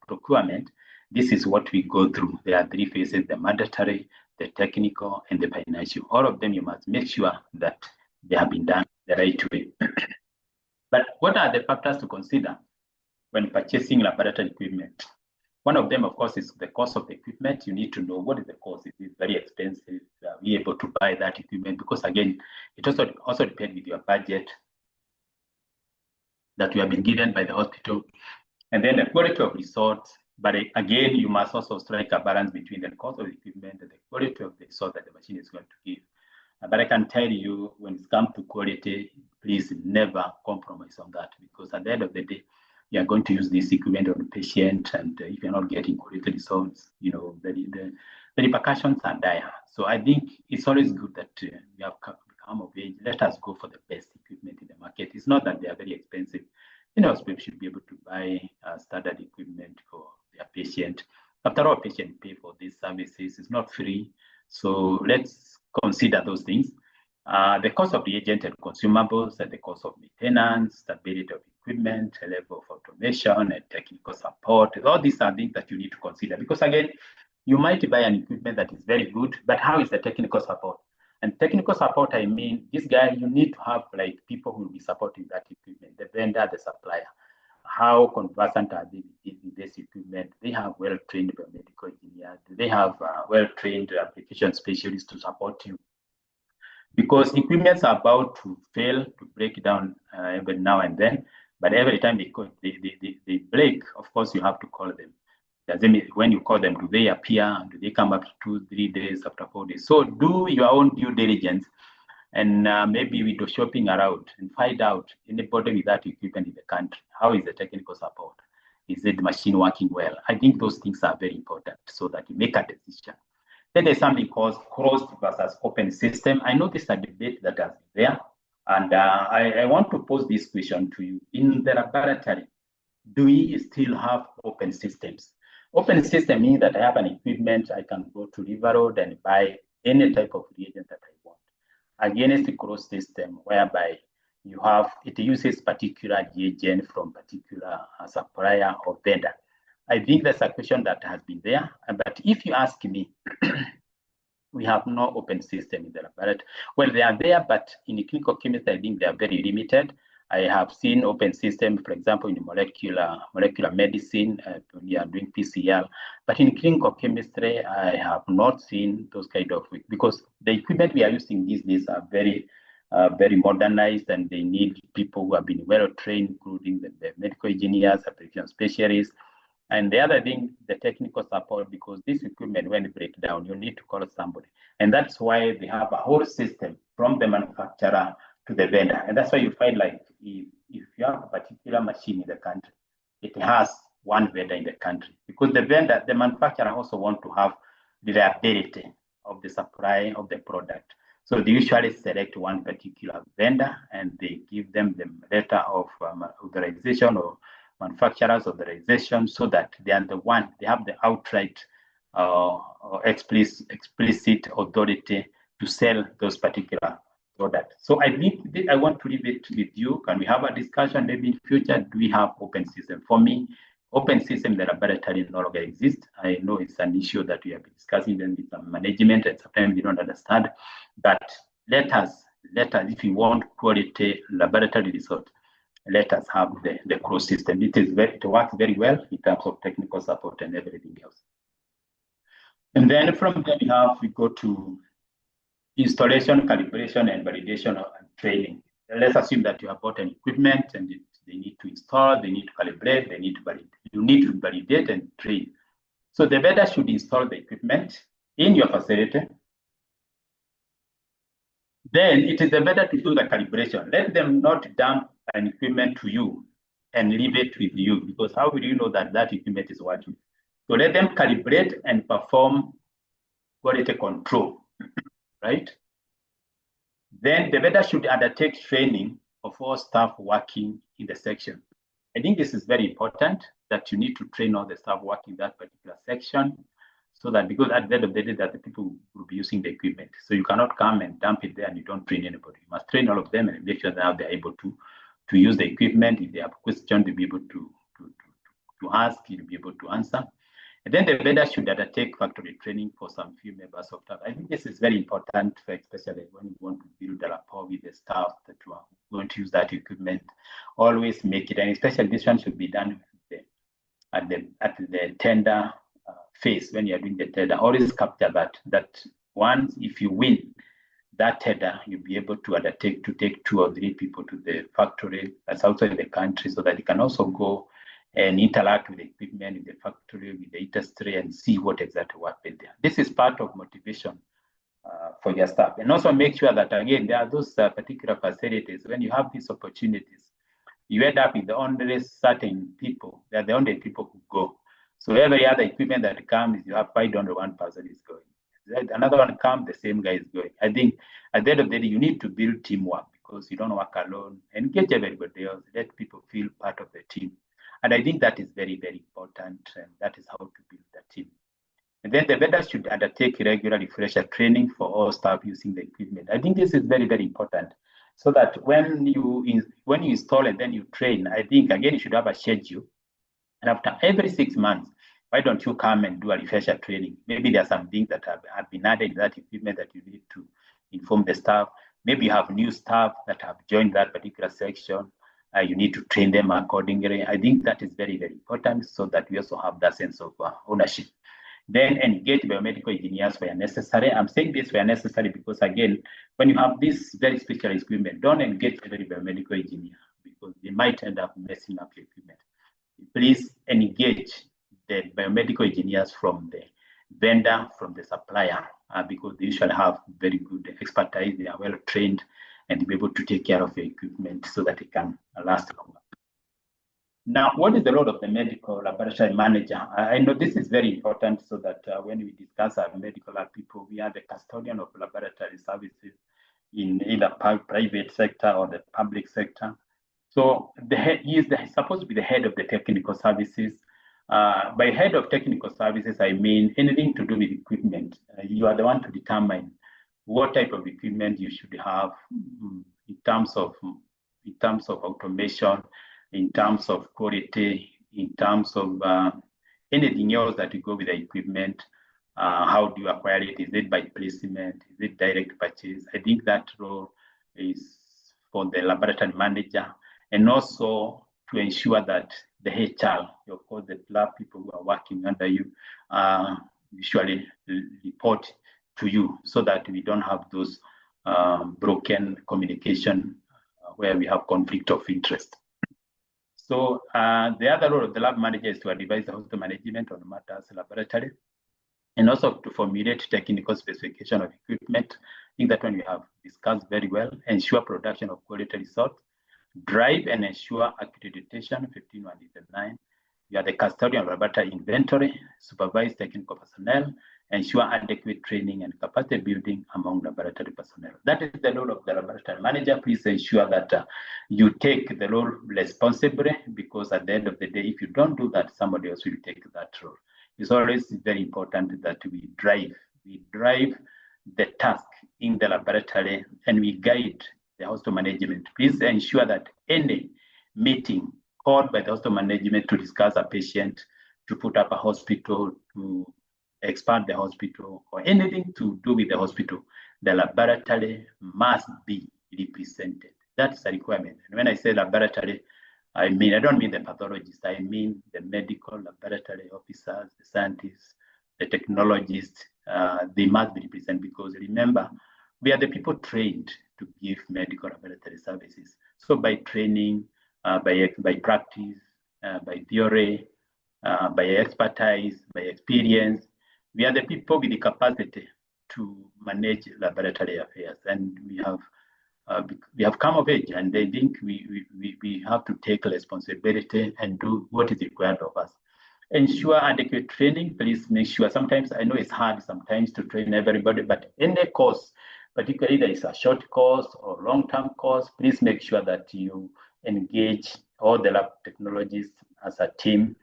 procurement, this is what we go through. There are 3 phases: the mandatory, the technical, and the financial. All of them, you must make sure that they have been done the right way. But what are the factors to consider when purchasing laboratory equipment? One of them, of course, is the cost of the equipment. You need to know what is the cost. Is it very expensive? Are we able to buy that equipment? Because again, it also depends with your budget that you have been given by the hospital. And then the quality of results. But again, you must also strike a balance between the cost of the equipment and the quality of the result that the machine is going to give. But I can tell you, when it comes to quality, please never compromise on that, because at the end of the day, you are going to use this equipment on the patient, and if you're not getting quality results, the repercussions are dire. So I think it's always good that we have become of age. Let us go for the best equipment in the market. It's not that they are very expensive. People should be able to buy standard equipment for their patient. After all, patient pay for these services. It's not free. So let's consider those things. The cost of reagent and consumables, and the cost of maintenance, stability of equipment, level of automation, and technical support. All these are things that you need to consider, because again, you might buy an equipment that is very good, but how is the technical support? And technical support, I mean, this guy, you need to have like people who will be supporting that equipment, the vendor, the supplier. How conversant are they in this equipment? They have well-trained biomedical engineers. They have well-trained application specialists to support you. Because equipments are about to fail, to break down every now and then, but every time they break, of course, you have to call them. Does it mean when you call them, do they appear? Do they come up 2-3 days after 4 days? So do your own due diligence and maybe we do shopping around and find out anybody with that equipment in the country. How is the technical support? Is it machine working well? I think those things are very important so that you make a decision. Then there's something called closed versus open system. I know this is a debate that has been there, and I want to pose this question to you. In the laboratory, do we still have open systems? Open system means that I have an equipment, I can go to River Road and buy any type of reagent that I want. Against the closed system, whereby you have, it uses particular reagent from particular supplier or vendor. I think that's a question that has been there. But if you ask me, we have no open system in the laboratory. Well, they are there, but in clinical chemistry, I think they are very limited. I have seen open system, for example, in molecular medicine, when you are doing PCR. But in clinical chemistry, I have not seen those kind of, because the equipment we are using these days are very modernized, and they need people who have been well trained, including the medical engineers, application specialists. And the other thing, the technical support, because this equipment, when it breaks down, you need to call somebody. And that's why they have a whole system from the manufacturer to the vendor. And that's why you find, like, if you have a particular machine in the country, it has one vendor in the country, because the vendor, the manufacturer also want to have the reliability of the supply of the product. So they usually select one particular vendor, and they give them the letter of authorization or manufacturer's authorization, so that they are the one, they have the outright explicit authority to sell those particular products. So I think I want to leave it with you. Can we have a discussion maybe in future? Do we have open system? For me, open system in the laboratory no longer exists. I know it's an issue that we have been discussing then with some management, and sometimes we don't understand. But let us, if you want quality laboratory result, let us have the closed system. It works very well in terms of technical support and everything else. And then from there we go to installation, calibration, and validation and training. Let's assume that you have bought an equipment and they need to install, they need to calibrate, they need to validate. You need to validate and train. So the vendor should install the equipment in your facility. Then it is the vendor to do the calibration. Let them not dump an equipment to you and leave it with you, because how will you know that that equipment is working? So let them calibrate and perform quality control, right? Then the vendor should undertake training of all staff working in the section. I think this is very important, that you need to train all the staff working in that particular section, so that, because at the end of the day, that the people will be using the equipment. So you cannot come and dump it there and you don't train anybody. You must train all of them and make sure that they're able to use the equipment. If they have questions, to be able to ask, you'll be able to answer. And then the vendor should undertake factory training for some few members of staff. I think this is very important, especially when you want to build a rapport with the staff that you are going to use that equipment. Always make it, and especially this one should be done at the tender phase. When you're doing the tender, always capture that once, if you win that tender, you'll be able to undertake to take 2 or 3 people to the factory that's outside the country, so that you can also go and interact with the equipment in the factory, with the industry, and see what exactly happened there. This is part of motivation for your staff. And also make sure that, again, there are those particular facilities, when you have these opportunities, you end up with only certain people. They're the only people who go. So every other equipment that comes, you have 501 person is going. Another one comes, the same guy is going. I think at the end of the day, you need to build teamwork, because you don't work alone. Engage everybody else. Let people feel part of the team. And I think that is very, very important, and that is how to build the team. And then the vendor should undertake regular refresher training for all staff using the equipment. I think this is very, very important, so that when you install and then you train, I think, again, you should have a schedule. And after every 6 months, why don't you come and do a refresher training? Maybe there are some things that have been added to that equipment that you need to inform the staff. Maybe you have new staff that have joined that particular section. You need to train them accordingly. I think that is very, very important, so that we also have that sense of ownership. Then engage biomedical engineers where necessary. I'm saying this where necessary because, again, when you have this very specialized equipment, don't engage every biomedical engineer, because they might end up messing up your equipment. Please engage the biomedical engineers from the vendor, from the supplier, because they usually have very good expertise, they are well trained, and to be able to take care of the equipment so that it can last longer. Now, what is the role of the medical laboratory manager? I know this is very important so that when we discuss our medical lab people, we are the custodian of laboratory services in either private sector or the public sector. So he is supposed to be the head of the technical services. By head of technical services, I mean anything to do with equipment. You are the one to determine what type of equipment you should have in terms of automation, in terms of quality, in terms of anything else that will go with the equipment. How do you acquire it? Is it by placement? Is it direct purchase? I think that role is for the laboratory manager, and also to ensure that the HR, of course, the lab people who are working under you, usually report to you so that we don't have those broken communication where we have conflict of interest. So the other role of the lab manager is to advise the hospital management on matters laboratory, and also to formulate technical specification of equipment. I think that one we have discussed very well. Ensure production of quality results, drive and ensure accreditation, 15189. You are the custodian of laboratory inventory, supervise technical personnel, ensure adequate training and capacity building among laboratory personnel. That is the role of the laboratory manager. Please ensure that you take the role responsibly, because at the end of the day, if you don't do that, somebody else will take that role. It's always very important that we drive the task in the laboratory and we guide the hospital management. Please ensure that any meeting called by the hospital management to discuss a patient, to put up a hospital, to expand the hospital, or anything to do with the hospital, the laboratory must be represented. That's a requirement. And when I say laboratory, I don't mean the pathologist, I mean the medical laboratory officers, the scientists, the technologists. They must be represented, because remember, we are the people trained to give medical laboratory services. So by training, by practice, by theory, by expertise, by experience, we are the people with the capacity to manage laboratory affairs, and we have come of age, and I think we have to take responsibility and do what is required of us. Ensure adequate training. Please make sure. Sometimes I know it's hard sometimes to train everybody, but any course, particularly there is a short course or long-term course, please make sure that you engage all the lab technologists as a team.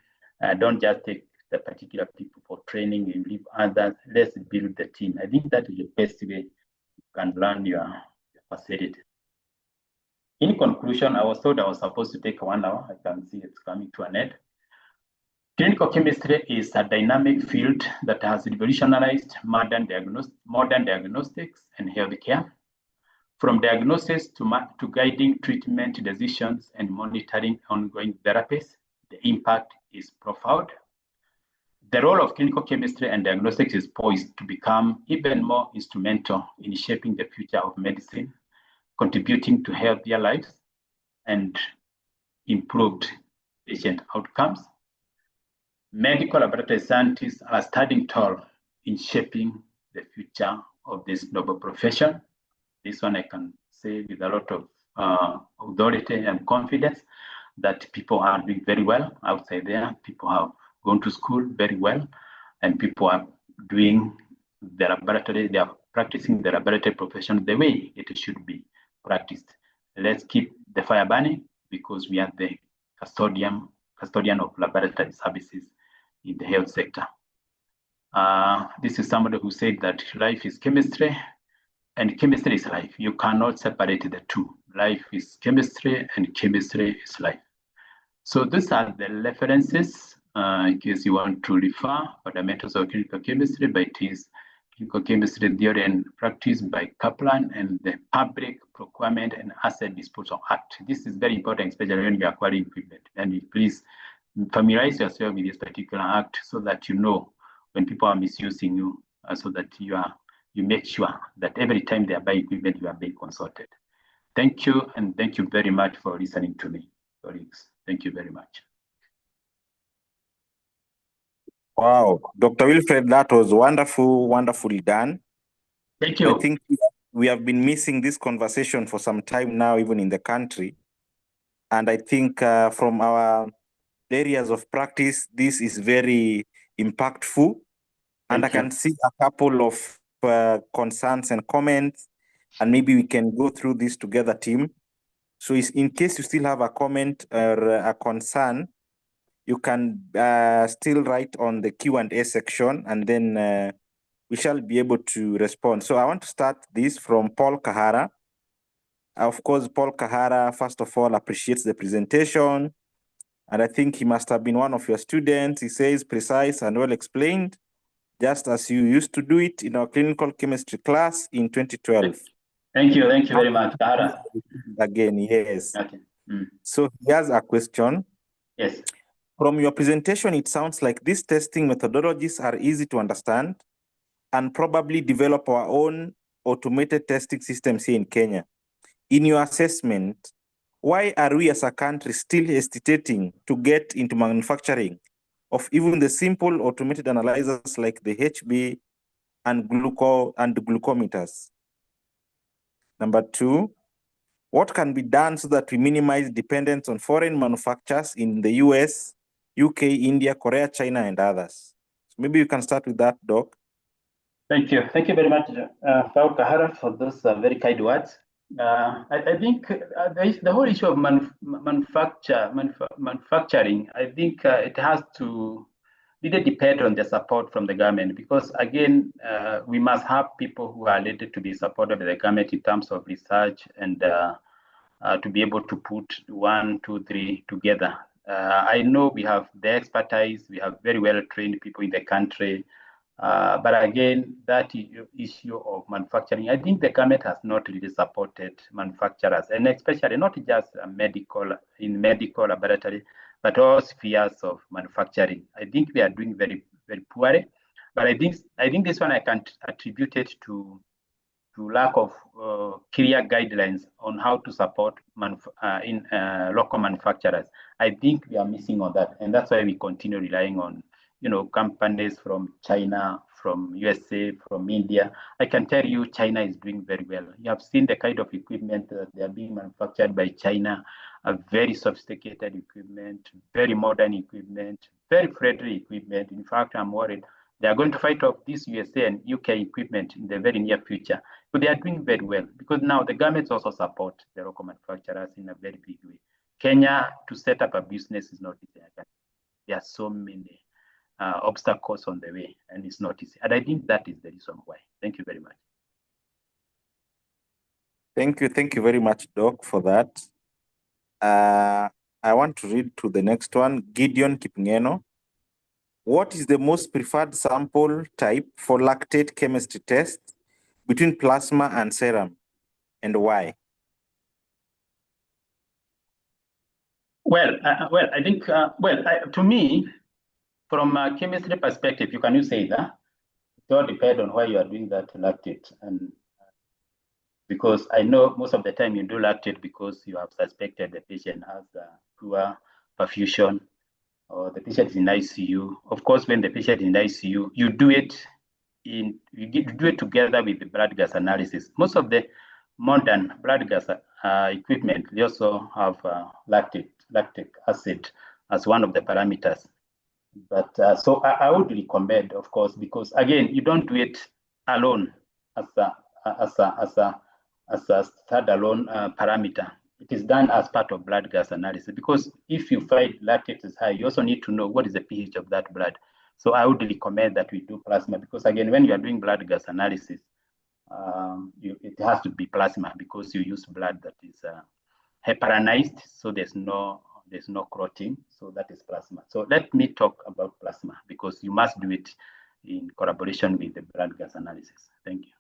Don't just take the particular people for training and leave others. Let's build the team. I think that is the best way you can learn your facility. In conclusion, I was told I was supposed to take 1 hour. I can see it's coming to an end. Clinical chemistry is a dynamic field that has revolutionized modern diagnostics and healthcare. From diagnosis to guiding treatment decisions and monitoring ongoing therapies, the impact is profound. The role of clinical chemistry and diagnostics is poised to become even more instrumental in shaping the future of medicine, contributing to healthier lives and improved patient outcomes. Medical laboratory scientists are standing tall in shaping the future of this noble profession. This one I can say with a lot of authority and confidence that people are doing very well outside there. People have gone to school very well, and people are doing the laboratory, they are practicing the laboratory profession the way it should be practiced. Let's keep the fire burning, because we are the custodian of laboratory services in the health sector. This is somebody who said that life is chemistry and chemistry is life. You cannot separate the two. Life is chemistry and chemistry is life. So these are the references in case you want to refer. Fundamentals of Clinical Chemistry by Clinical Chemistry Theory and Practice by Kaplan, and the Public Procurement and Asset Disposal Act. This is very important, especially when you are acquiring equipment. And please familiarize yourself with this particular act so that you know when people are misusing you, so that you make sure that every time they are buying equipment, you are being consulted. Thank you, and thank you very much for listening to me, colleagues. Thank you very much. Wow, Dr. Wilfred, that was wonderfully done. Thank you. I think we have been missing this conversation for some time now, even in the country. And I think from our areas of practice, this is very impactful. And I can see a couple of concerns and comments, and maybe we can go through this together, team. So in case you still have a comment or a concern, you can still write on the Q&A section, and then we shall be able to respond. So I want to start this from Paul Kahara. Of course, Paul Kahara, first of all, appreciates the presentation. And I think he must have been one of your students. He says precise and well explained, just as you used to do it in our clinical chemistry class in 2012. Thank you very much, Kahara. Again, yes. Okay. So he has a question. Yes. From your presentation, it sounds like these testing methodologies are easy to understand and probably develop our own automated testing systems here in Kenya. In your assessment, why are we as a country still hesitating to get into manufacturing of even the simple automated analyzers like the HB and glucometers? Number two, what can be done so that we minimize dependence on foreign manufacturers in the US, UK, India, Korea, China, and others? So maybe you can start with that, Doc. Thank you very much, Paul Kahara, for those very kind words. I think the whole issue of manufacturing, I think it has to really depend on the support from the government, because again, we must have people who are ready to be supported by the government in terms of research and to be able to put 1, 2, 3 together. I know we have the expertise, we have very well trained people in the country. But again, that issue of manufacturing, I think the government has not really supported manufacturers, and especially not just in medical laboratory, but all spheres of manufacturing. I think we are doing very, very poorly. But I think this one I can attribute it to lack of clear guidelines on how to support local manufacturers. I think we are missing on that, and that's why we continue relying on companies from China, from USA, from India. I can tell you China is doing very well. You have seen the kind of equipment that they are being manufactured by China, a very sophisticated equipment, very modern equipment, very friendly equipment. In fact, I'm worried they are going to fight off this USA and UK equipment in the very near future. But they are doing very well, because now the governments also support the local manufacturers in a very big way. Kenya, to set up a business is not easy. There are so many obstacles on the way, and it's not easy. And I think that is the reason why. Thank you very much. Thank you very much, Doc, for that. I want to read to the next one. Gideon Kipngeno. What is the most preferred sample type for lactate chemistry test between plasma and serum, and why? Well, I think, to me, from a chemistry perspective, you can say that it all depends on why you are doing that lactate. And because I know most of the time you do lactate because you have suspected the patient has poor perfusion, or the patient is in ICU. Of course, when the patient is in ICU, you do it together with the blood gas analysis. Most of the modern blood gas equipment, they also have lactic acid as one of the parameters. But so I would recommend, of course, because again, you don't do it alone as a standalone parameter. It is done as part of blood gas analysis, because if you find lactate is high, you also need to know what is the pH of that blood. So I would recommend that we do plasma, because again, when you are doing blood gas analysis, it has to be plasma, because you use blood that is heparinized, so there's no clotting, so that is plasma. So let me talk about plasma, because you must do it in collaboration with the blood gas analysis. Thank you.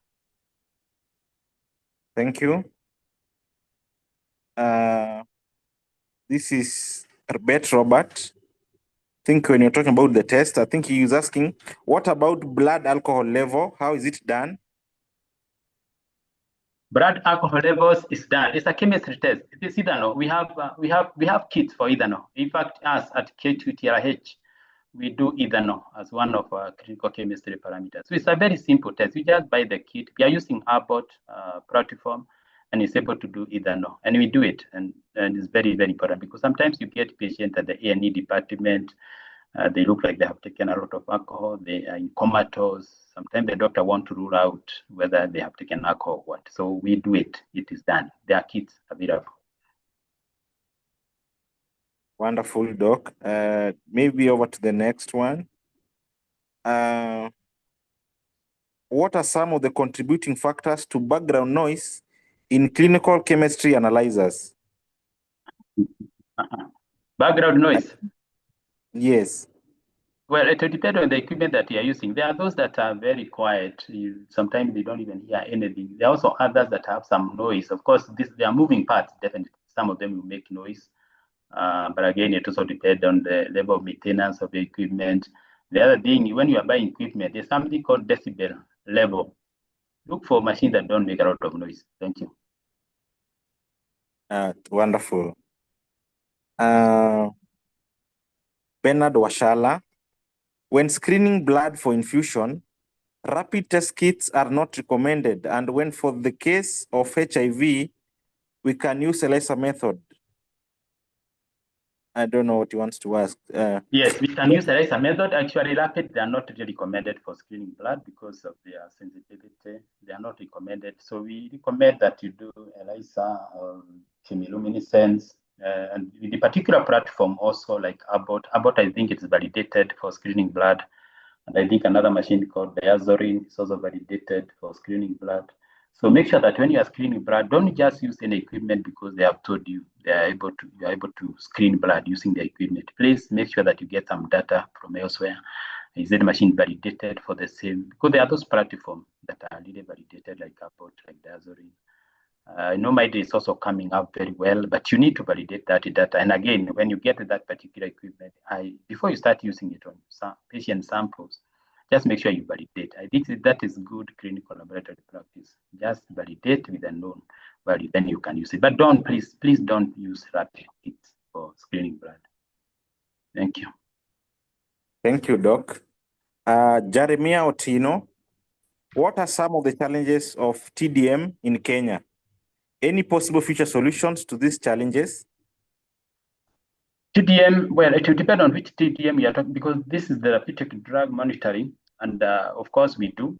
Thank you. This is Robert. I think when you're talking about the test, I think he was asking, what about blood alcohol level? How is it done? Blood alcohol levels is done. It's a chemistry test. It is ethanol. We have kits for ethanol. In fact, us at K2TRH, we do either no as one of our clinical chemistry parameters. So it's a very simple test. You just buy the kit. We are using Abbott platform, and it's able to do either no. And we do it, and it's very, very important because sometimes you get patients at the A&E department. They look like they have taken a lot of alcohol. They are in comatose. Sometimes the doctor wants to rule out whether they have taken alcohol or what. So we do it. It is done. There are kits available. Wonderful, Doc. Maybe over to the next one. What are some of the contributing factors to background noise in clinical chemistry analyzers? Background noise. Yes. Well, it will depend on the equipment that you are using. There are those that are very quiet. Sometimes they don't even hear anything. There are also others that have some noise. Of course, they are moving parts, definitely. Some of them will make noise. But again, it also depends on the level of maintenance of the equipment. The other thing, when you are buying equipment, there's something called decibel level. Look for machines that don't make a lot of noise. Thank you. Wonderful. Bernard Washala, when screening blood for infusion, rapid test kits are not recommended. And when for the case of HIV, we can use ELISA method. I don't know what he wants to ask. Yes, we can use ELISA method. Actually, rapid, they are not really recommended for screening blood because of their sensitivity. They are not recommended. So we recommend that you do ELISA or chemiluminescence. And with the particular platform also like Abbott. Abbott, I think it's validated for screening blood. And I think another machine called Diazorin is also validated for screening blood. So make sure that when you are screening blood, don't just use any equipment because they have told you you are able to screen blood using the equipment. Please make sure that you get some data from elsewhere. Is the machine validated for the same? Because there are those platforms that are really validated, like Abbott, like Diazorin. I know MIDRE is also coming up very well, but you need to validate that data. And again, when you get that particular equipment, before you start using it on some patient samples, just make sure you validate. I think that is good clinical laboratory practice. Just validate with a known value, then you can use it. But please don't use rapid kits for screening blood. Thank you. Thank you, Doc. Jeremiah Otino, what are some of the challenges of TDM in Kenya? Any possible future solutions to these challenges? TDM, well, it will depend on which TDM you are talking, because this is the therapeutic drug monitoring. And of course we do,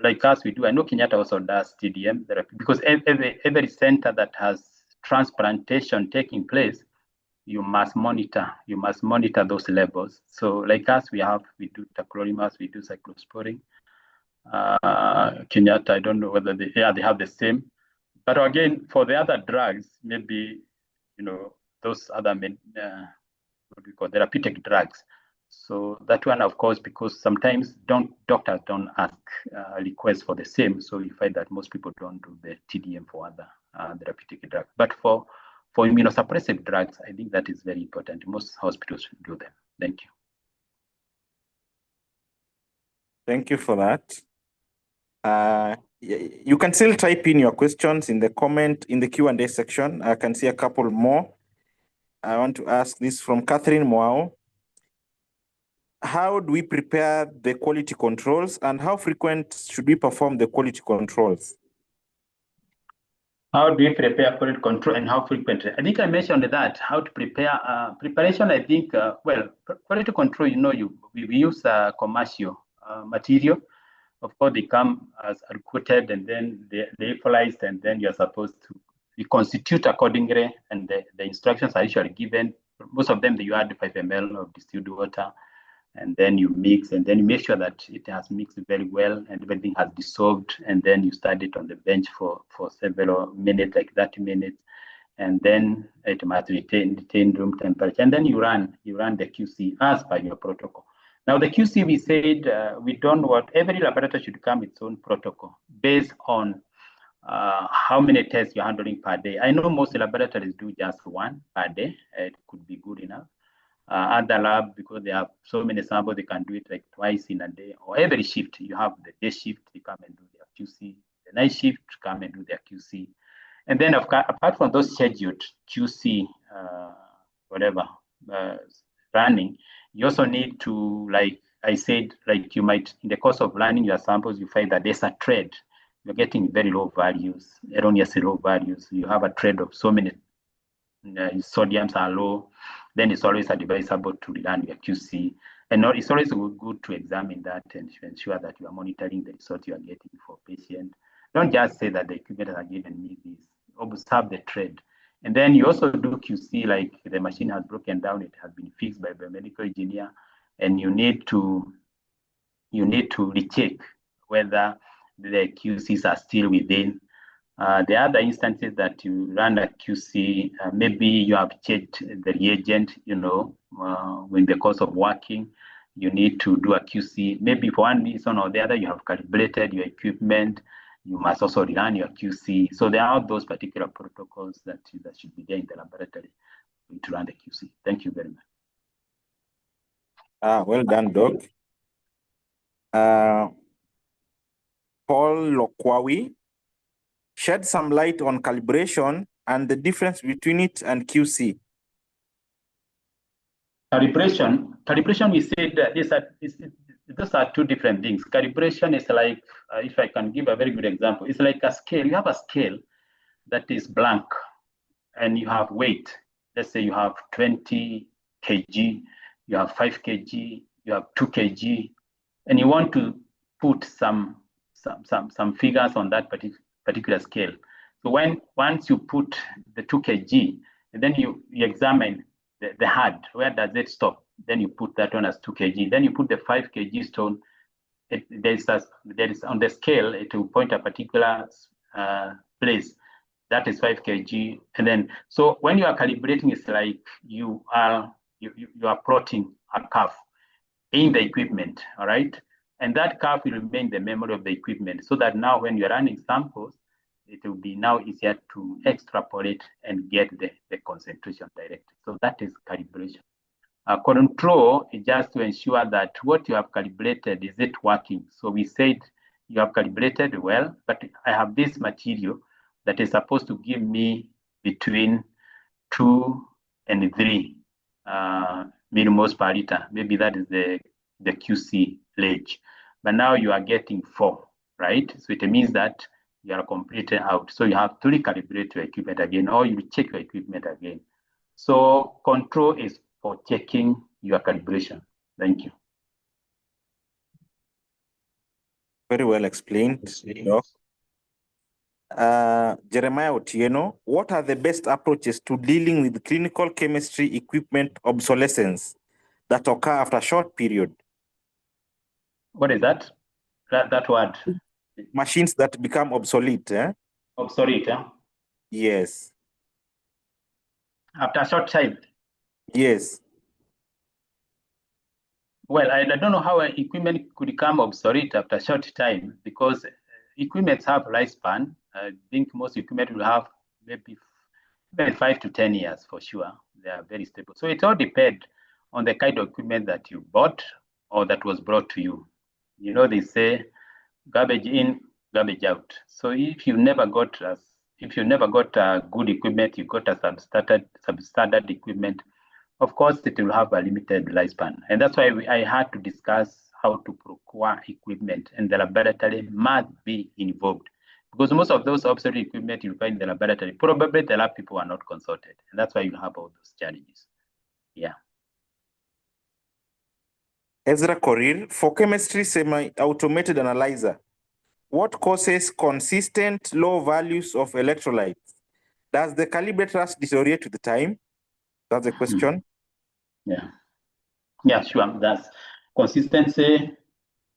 like us, we do. I know Kenyatta also does TDM therapy because every center that has transplantation taking place, you must monitor those levels. So like us, we do tacrolimus, we do cyclosporine. Kenyatta, I don't know whether they have the same. But again, for the other drugs, maybe, those other what we call therapeutic drugs. So that one, of course, because sometimes doctors don't ask requests for the same. So you find that most people don't do the TDM for other therapeutic drugs. But for immunosuppressive drugs, I think that is very important. Most hospitals do them. Thank you. Thank you for that. You can still type in your questions in the Q&A section. I can see a couple more. I want to ask this from Catherine Moao. How do we prepare the quality controls and how frequent should we perform the quality controls? How do we prepare quality control and how frequently? I think I mentioned that, how to prepare. Preparation, I think, quality control, we use commercial material. Of course, they come as coated and then they equalized, and then you're supposed to reconstitute accordingly, and the instructions are usually given. Most of them, you add 5 ml of distilled water, and then you mix, and then you make sure that it has mixed very well and everything has dissolved, and then you start it on the bench for several minutes, like 30 minutes, and then it must retain room temperature, and then you run the QC as per your protocol. Now the QC, we said we don't want, every laboratory should come its own protocol based on how many tests you're handling per day. I know most laboratories do just one per day. It could be good enough. Other lab, because they have so many samples, they can do it like twice in a day, or every shift. You have the day shift, they come and do their QC. The night shift, come and do their QC. And then apart from those scheduled QC, running, You also need to, like I said, like you might, in the course of learning your samples, you find that there's a trend. You're getting very low values, erroneously low values. You have a trend of so many sodiums are low. Then it's always advisable to run your QC. And it's always good to examine that and to ensure that you are monitoring the result you are getting for patient. Don't just say that the equipment has given me this. Observe the trend. And then you also do QC, like the machine has broken down, it has been fixed by a biomedical engineer, and you need to recheck whether the QCs are still within. The other instances that you run a QC, maybe you have checked the reagent, in the course of working, you need to do a QC. Maybe for one reason or the other, you have calibrated your equipment, you must also run your QC. So there are those particular protocols that should be there in the laboratory to run the QC. Thank you very much. Well done, Doc. Paul Lokwawi, shed some light on calibration and the difference between it and QC. Calibration, we said those are two different things. Calibration is like, if I can give a very good example, it's like a scale. You have a scale that is blank and you have weight. Let's say you have 20 kg, you have 5 kg, you have 2 kg, and you want to put some figures on that particular scale. So once you put the 2 kg, and then you examine the head, where does it stop? Then you put that one as 2 kg. Then you put the 5 kg stone. There is on the scale, it will point a particular place. That is 5 kg. And then, so when you are calibrating, it's like you are plotting a curve in the equipment, all right? And that curve will remain the memory of the equipment, so that now when you're running samples, it will be now easier to extrapolate and get the concentration directly. So that is calibration. Control is just to ensure that what you have calibrated, is it working? So we said you have calibrated well, but I have this material that is supposed to give me between 2 and 3 millimoles per liter. Maybe that is the QC range. But now you are getting 4, right? So it means that you are completely out. So you have to recalibrate your equipment again, or you check your equipment again. So control is for checking your calibration. Thank you. Very well explained. Jeremiah Otieno, what are the best approaches to dealing with clinical chemistry equipment obsolescence that occur after a short period? What is that? That word? Machines that become obsolete. Obsolete, Yes. After a short time? Yes. Well, I don't know how equipment could become obsolete after a short time, because equipment have lifespan. I think most equipment will have maybe 5 to 10 years for sure. They are very stable. So it all depends on the kind of equipment that you bought or that was brought to you. You know, they say garbage in, garbage out. So if you never got good equipment, you got a substandard equipment, of course, it will have a limited lifespan. And that's why I had to discuss how to procure equipment, and the laboratory must be involved. Because most of those obsolete equipment you find in the laboratory, probably the lab people are not consulted. And that's why you have all those challenges. Yeah. Ezra Korir, for chemistry semi-automated analyzer, what causes consistent low values of electrolytes? Does the calibrator deteriorate with the time? That's the question. Yeah, sure. That's consistency.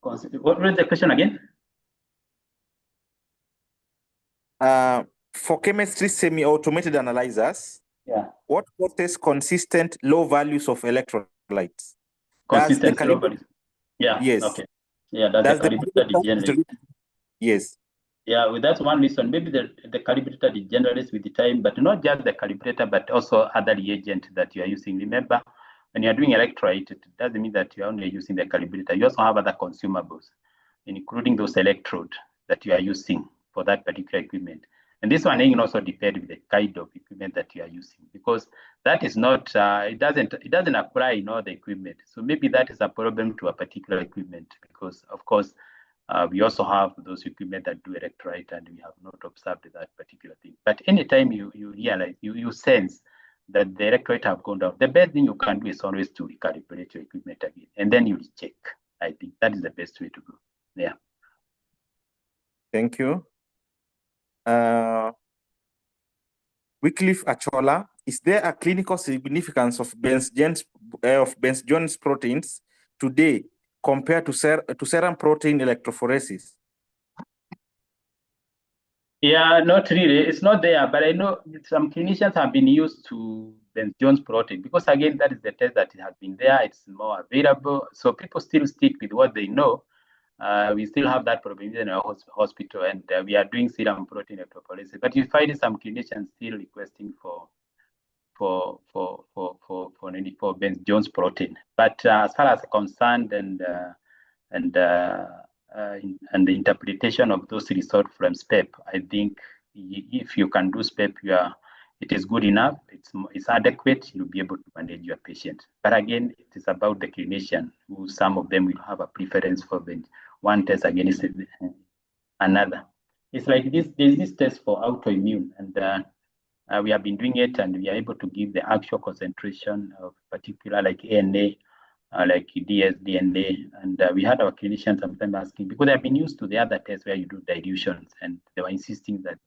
What was the question again? For chemistry semi-automated analyzers, what causes consistent low values of electrolytes? Consistent low values. Yeah. Yes. Okay. Yeah, that's the calibrator degenerates. Yes. Yeah, well, that's one reason. Maybe the calibrator degenerates with the time, but not just the calibrator, but also other reagent that you are using. Remember, when you are doing electrolyte, it doesn't mean that you are only using the calibrator. You also have other consumables, including those electrodes that you are using for that particular equipment. And this one also depends with the kind of equipment that you are using, because that is not, it doesn't apply in all the equipment. So maybe that is a problem to a particular equipment, because of course, we also have those equipment that do electrolyte, and we have not observed that particular thing. But anytime you realize, you sense that the electrolyte have gone down, the best thing you can do is always to recalibrate your equipment again, and then you check. I think that is the best way to go. Yeah. Thank you. Wycliffe Achola, is there a clinical significance of Bence-Jones proteins today compared to serum protein electrophoresis? Yeah, not really. It's not there, but I know some clinicians have been used to Bence-Jones protein, because again, that is the test that has been there. It's more available, so people still stick with what they know. We still have that problem in our hospital, and we are doing serum protein electrophoresis. But you find some clinicians still requesting for Bence-Jones protein. But as far as concerned and the interpretation of those results from SPEP, I think if you can do SPEP, it is good enough. It's adequate. You'll be able to manage your patient. But again, it is about the clinician, who some of them will have a preference for one test against another. It's like this. There's this test for autoimmune, and we have been doing it, and we are able to give the actual concentration of particular, like ANA, like dsDNA, and we had our clinicians sometimes asking, because they've been used to the other tests where you do dilutions, and they were insisting that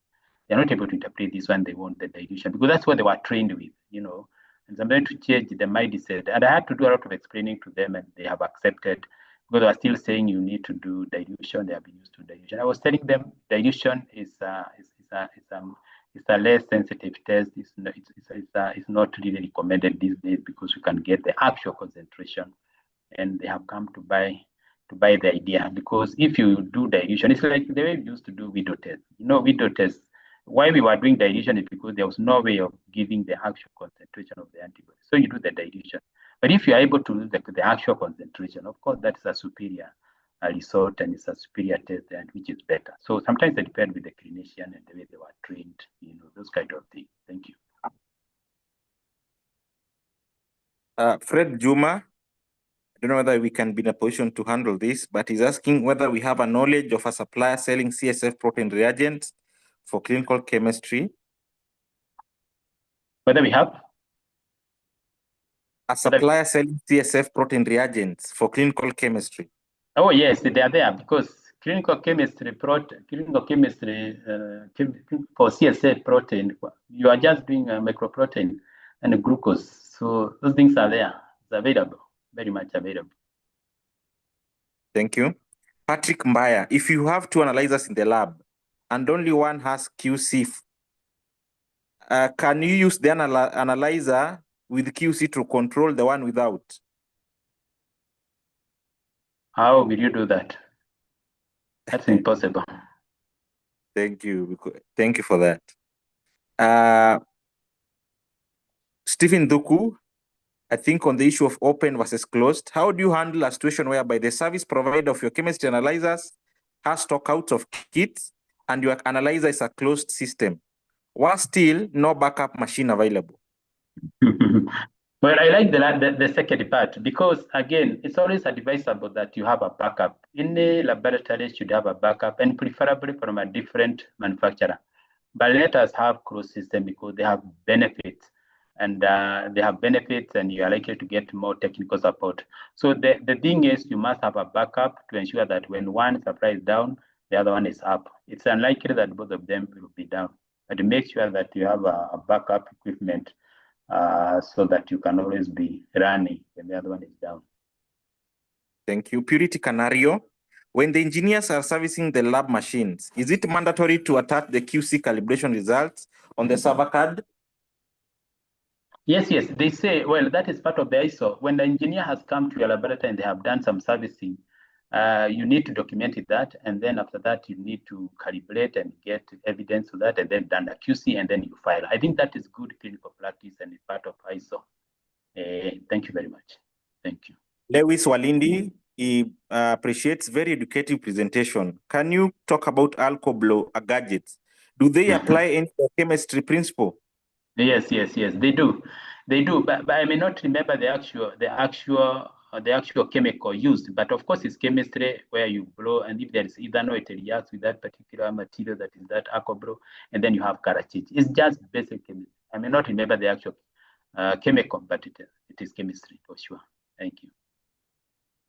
they're not able to interpret this one. They want the dilution, because that's what they were trained with, and sometimes to change the mindset. And I had to do a lot of explaining to them, and they have accepted, because they are still saying you need to do dilution. They have been used to dilution. I was telling them dilution is a less sensitive test. It's not really recommended these days, because you can get the actual concentration, and they have come to buy the idea. Because if you do dilution, it's like the way we used to do window tests. Window tests. Why we were doing dilution is because there was no way of giving the actual concentration of the antibody. So you do the dilution. But if you are able to do the actual concentration, of course, that's a superior result, and it's a superior test, and which is better. So sometimes it depends with the clinician and the way they were trained, those kind of things. Thank you. Fred Juma, I don't know whether we can be in a position to handle this, but he's asking whether we have a knowledge of a supplier selling CSF protein reagents for clinical chemistry. Whether we have? A supplier selling CSF protein reagents for clinical chemistry. Oh, yes, they are there, because clinical chemistry for CSF protein, you are just doing a microprotein and a glucose. So those things are there. It's available, very much available. Thank you. Patrick Mbaya, if you have two analyzers in the lab and only one has QC, can you use the analyzer with QC to control the one without? How will you do that? That's impossible. Thank you. Thank you for that. Stephen Duku, I think on the issue of open versus closed, how do you handle a situation whereby the service provider of your chemistry analyzers has stockouts of kits and your analyzer is a closed system, while still no backup machine available? Well, I like the second part, because again, it's always advisable that you have a backup. In the laboratory, you should have a backup, and preferably from a different manufacturer. But let us have closed system, because they have benefits, and you are likely to get more technical support. So the thing is, you must have a backup to ensure that when one supply is down, the other one is up. It's unlikely that both of them will be down, but make sure that you have a backup equipment, so that you can always be running when the other one is down. Thank you. Purity Canario, when the engineers are servicing the lab machines, is it mandatory to attach the QC calibration results on the server card? Yes, they say, well, that is part of the ISO. When the engineer has come to your laboratory and they have done some servicing, you need to document that, and then after that, you need to calibrate and get evidence of that, and then done the QC, and then you file. I think that is good clinical practice and it's part of ISO. Thank you very much. Thank you. Lewis Walindi, he appreciates very educative presentation. Can you talk about alcohol gadgets? Do they apply any chemistry principle? Yes, they do. But I may not remember the actual chemical used. But of course, it's chemistry where you blow, and if there is ethanol, it reacts with that particular material that is that alcohol, and then you have color change. It's just basic chemistry. I may not remember the actual chemical, but it is chemistry for sure. Thank you.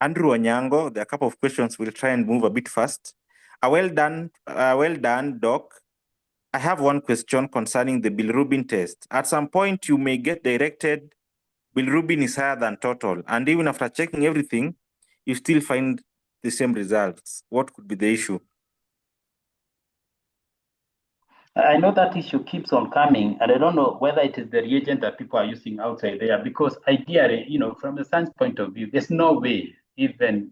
Andrew Onyango, there are a couple of questions. We'll try and move a bit fast. Well done, Doc. I have one question concerning the bilirubin test. At some point, you may get directed bilirubin is higher than total, and even after checking everything, you still find the same results. What could be the issue? I know that issue keeps on coming, and I don't know whether it is the reagent that people are using outside there, because ideally, from the science point of view, there's no way you'll be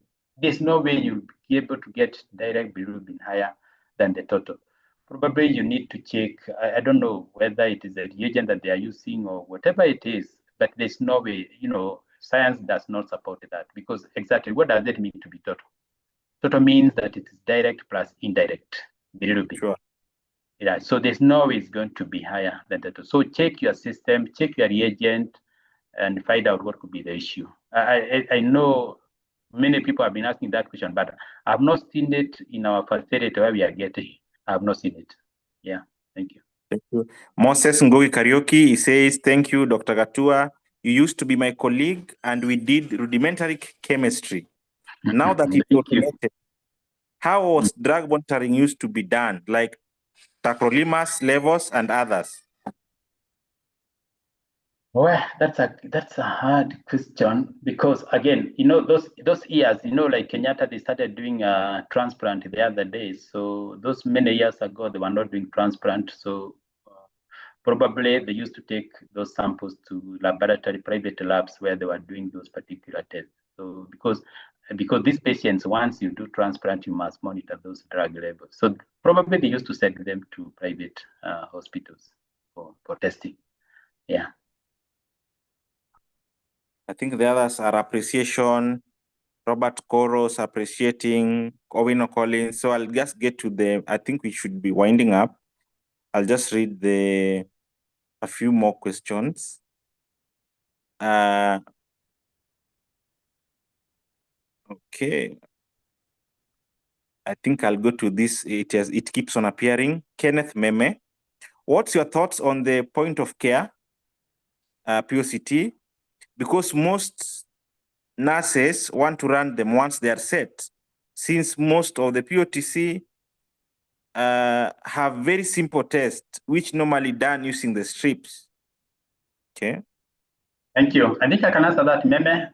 able to get direct bilirubin higher than the total. Probably you need to check. I don't know whether it is a reagent that they are using or whatever it is, but there's no way, science does not support that, because exactly what does it mean to be total? Total means that it is direct plus indirect bilirubin. Sure. Yeah, so there's no way it's going to be higher than that. So check your system, check your reagent, and find out what could be the issue. I know many people have been asking that question, but I've not seen it in our facility where we are getting. I have not seen it. Yeah, thank you. Thank you. Moses Ngogi Karaoke, he says, thank you, Dr. Gatua. You used to be my colleague, and we did rudimentary chemistry. Now that it's automated, how was drug monitoring used to be done, like tacrolimus levels and others? Well, that's a hard question, because again, those years, like Kenyatta, they started doing transplant the other day. So those many years ago, they were not doing transplant. So probably they used to take those samples to private labs where they were doing those particular tests. So because these patients, once you do transplant, you must monitor those drug levels. So probably they used to send them to private hospitals for testing. Yeah. I think the others are appreciation, Robert Koros appreciating, Owino Collins. So I'll just get to I think we should be winding up. I'll just read a few more questions. Okay. I think I'll go to this. It keeps on appearing. Kenneth Meme, what's your thoughts on the point of care, POCT? Because most nurses want to run them once they are set, since most of the POTC have very simple tests, which normally done using the strips. Okay. Thank you. I think I can answer that, Meme.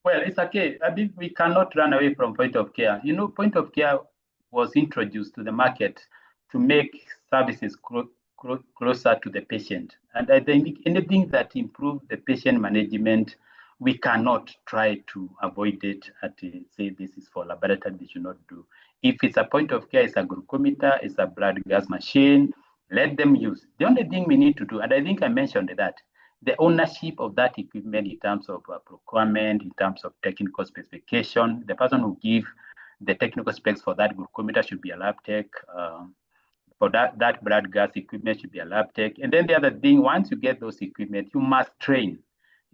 Well, it's okay. I think we cannot run away from point of care. Point of care was introduced to the market to make services closer to the patient. And I think anything that improves the patient management, we cannot try to avoid it at say this is for laboratory, they should not do. If it's a point of care, it's a glucometer, it's a blood gas machine, let them use. The only thing we need to do, and I think I mentioned that, the ownership of that equipment in terms of procurement, in terms of technical specification, the person who gives the technical specs for that glucometer should be a lab tech. For that blood gas equipment should be a lab tech. And then the other thing, once you get those equipment, you must train.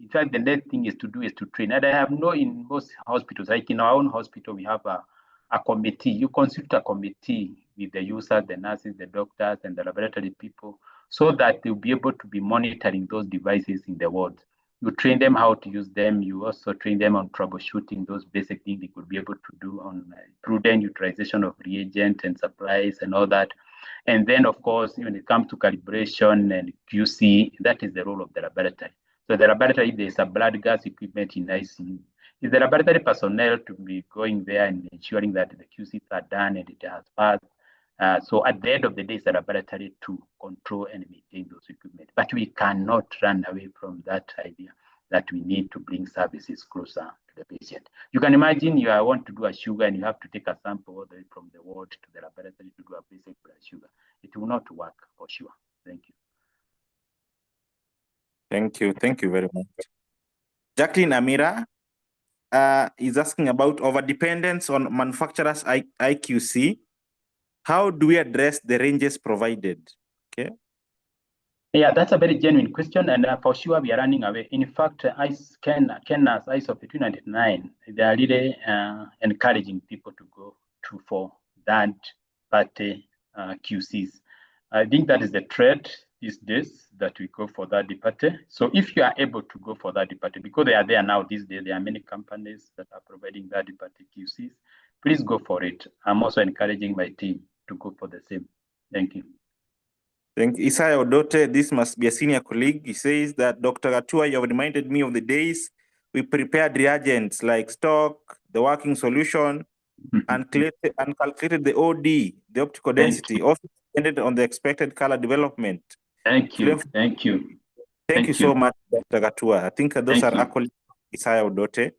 In fact, the next thing is to train. And I have known in most hospitals, like in our own hospital, we have a committee. You consult a committee with the users, the nurses, the doctors, and the laboratory people, so that they'll be able to be monitoring those devices in the ward. You train them how to use them. You also train them on troubleshooting those basic things they could be able to do on prudent utilization of reagent and supplies and all that. And then, of course, when it comes to calibration and QC, that is the role of the laboratory. So the laboratory, if there's a blood gas equipment in ICU, is the laboratory personnel to be going there and ensuring that the QCs are done and it has passed. So at the end of the day, it's the laboratory to control and maintain those equipment. But we cannot run away from that idea that we need to bring services closer to the patient. You can imagine you want to do a sugar and you have to take a sample all the way from the ward to the laboratory to do a basic blood sugar. It will not work for sure. Thank you. Thank you. Thank you very much. Jacqueline Amira is asking about overdependence on manufacturers' IQC. how do we address the ranges provided? Okay. Yeah, that's a very genuine question, and for sure we are running away. In fact, Kenya's ISO 299, they are really encouraging people to go for third-party QCs. I think that is the trend these days, that we go for third-party. So if you are able to go for third-party, because they are there now these days, there are many companies that are providing third-party QCs. Please go for it. I'm also encouraging my team to go for the same. Thank you. Thank you. Isaiah Odote, this must be a senior colleague. He says that, Dr. Gatua, you have reminded me of the days we prepared reagents like stock, the working solution, and calculated the OD, the optical density, also depended on the expected color development. Thank you. Thank you. Thank you so much, Dr. Gatua. I think those are accolades Isaiah Odote.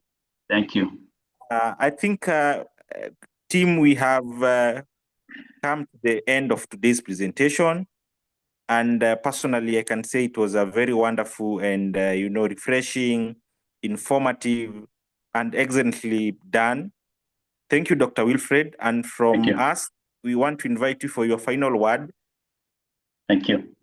Thank you. I think, team, we have come to the end of today's presentation. And personally, I can say it was a very wonderful and, refreshing, informative, and excellently done. Thank you, Dr. Wilfred. And from us, we want to invite you for your final word. Thank you.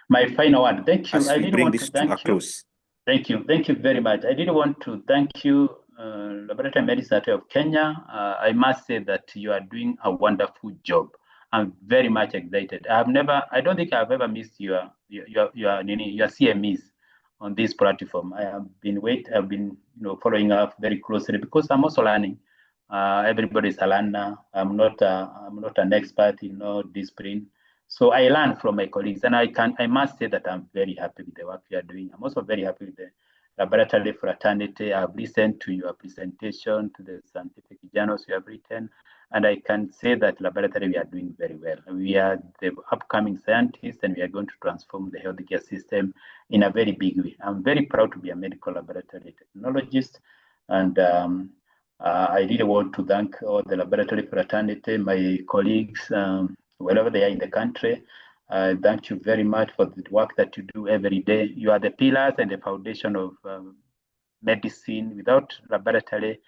My final word. Thank you. As we bring this to a close. Thank you. Thank you very much. I did want to thank you, Laboratory Medicine of Kenya. I must say that you are doing a wonderful job. I'm very much excited. I don't think I've ever missed your CMEs on this platform. I've been following up very closely because I'm also learning. Everybody's a learner. I'm not an expert in no discipline. So I learn from my colleagues, and I must say that I'm very happy with the work you are doing. I'm also very happy with the laboratory fraternity. I've listened to your presentation, to the scientific journals you have written, and I can say that laboratory we are doing very well. We are the upcoming scientists, and we are going to transform the healthcare system in a very big way. I'm very proud to be a medical laboratory technologist, and I really want to thank all the laboratory fraternity, my colleagues, wherever they are in the country. Thank you very much for the work that you do every day. You are the pillars and the foundation of medicine. Without laboratory,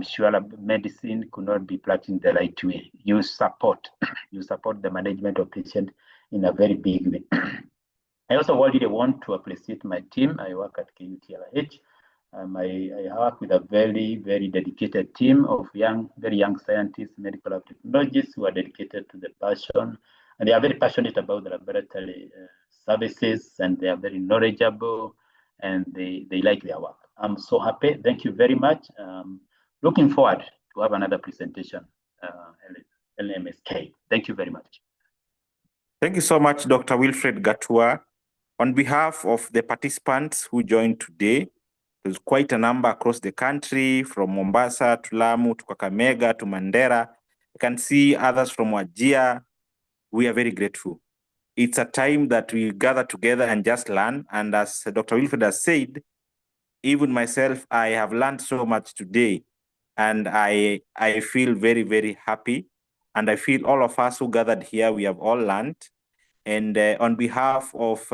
sure medicine could not be practiced in the right way. You support the management of patients in a very big way. I also really want to appreciate my team. I work at KUTLH. I work with a very, very dedicated team of very young scientists, medical technologists who are dedicated to the passion, and they are very passionate about the laboratory services, and they are very knowledgeable, and they like their work. I'm so happy. Thank you very much. Looking forward to have another presentation, LMSK. Thank you very much. Thank you so much, Dr. Wilfred Gatua. On behalf of the participants who joined today, there's quite a number across the country, from Mombasa to Lamu to Kakamega to Mandera. You can see others from Wajir. We are very grateful. It's a time that we gather together and just learn. And as Dr. Wilfred has said, even myself, I have learned so much today. And I feel very, very happy. And I feel all of us who gathered here, we have all learned. And on behalf of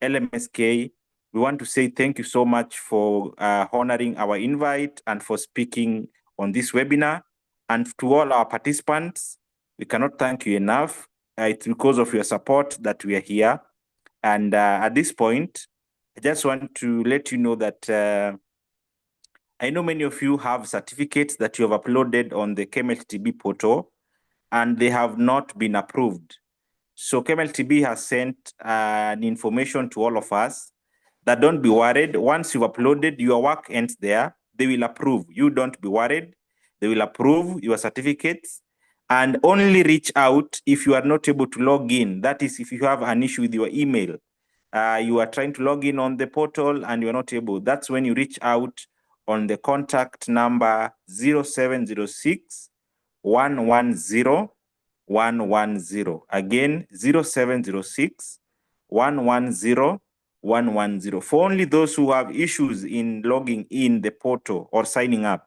LMSK, we want to say thank you so much for honoring our invite and for speaking on this webinar. And to all our participants, we cannot thank you enough. It's because of your support that we are here. And at this point, I just want to let you know that I know many of you have certificates that you have uploaded on the KMLTB portal, and they have not been approved. So KMLTB has sent an information to all of us that don't be worried. Once you've uploaded, your work ends there. They will approve. You don't be worried. They will approve your certificates and only reach out if you are not able to log in. That is, if you have an issue with your email. You are trying to log in on the portal and you're not able. That's when you reach out on the contact number 0706 110 110. Again, 0706 110 110. For only those who have issues in logging in the portal or signing up.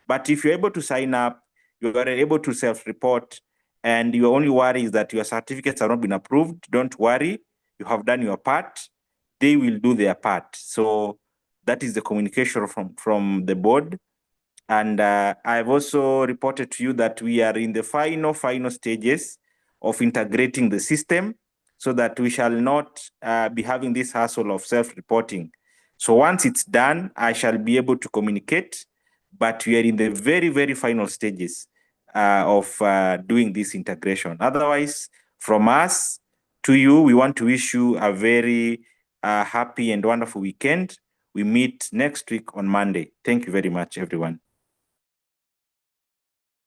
But if you're able to sign up, you are able to self-report, and your only worry is that your certificates have not been approved, don't worry. You have done your part. They will do their part. So that is the communication from the board. And I've also reported to you that we are in the final stages of integrating the system so that we shall not be having this hassle of self-reporting. So once it's done, I shall be able to communicate, but we are in the very final stages of doing this integration. Otherwise, from us to you, we want to wish you a very happy and wonderful weekend. We meet next week on Monday. Thank you very much, everyone.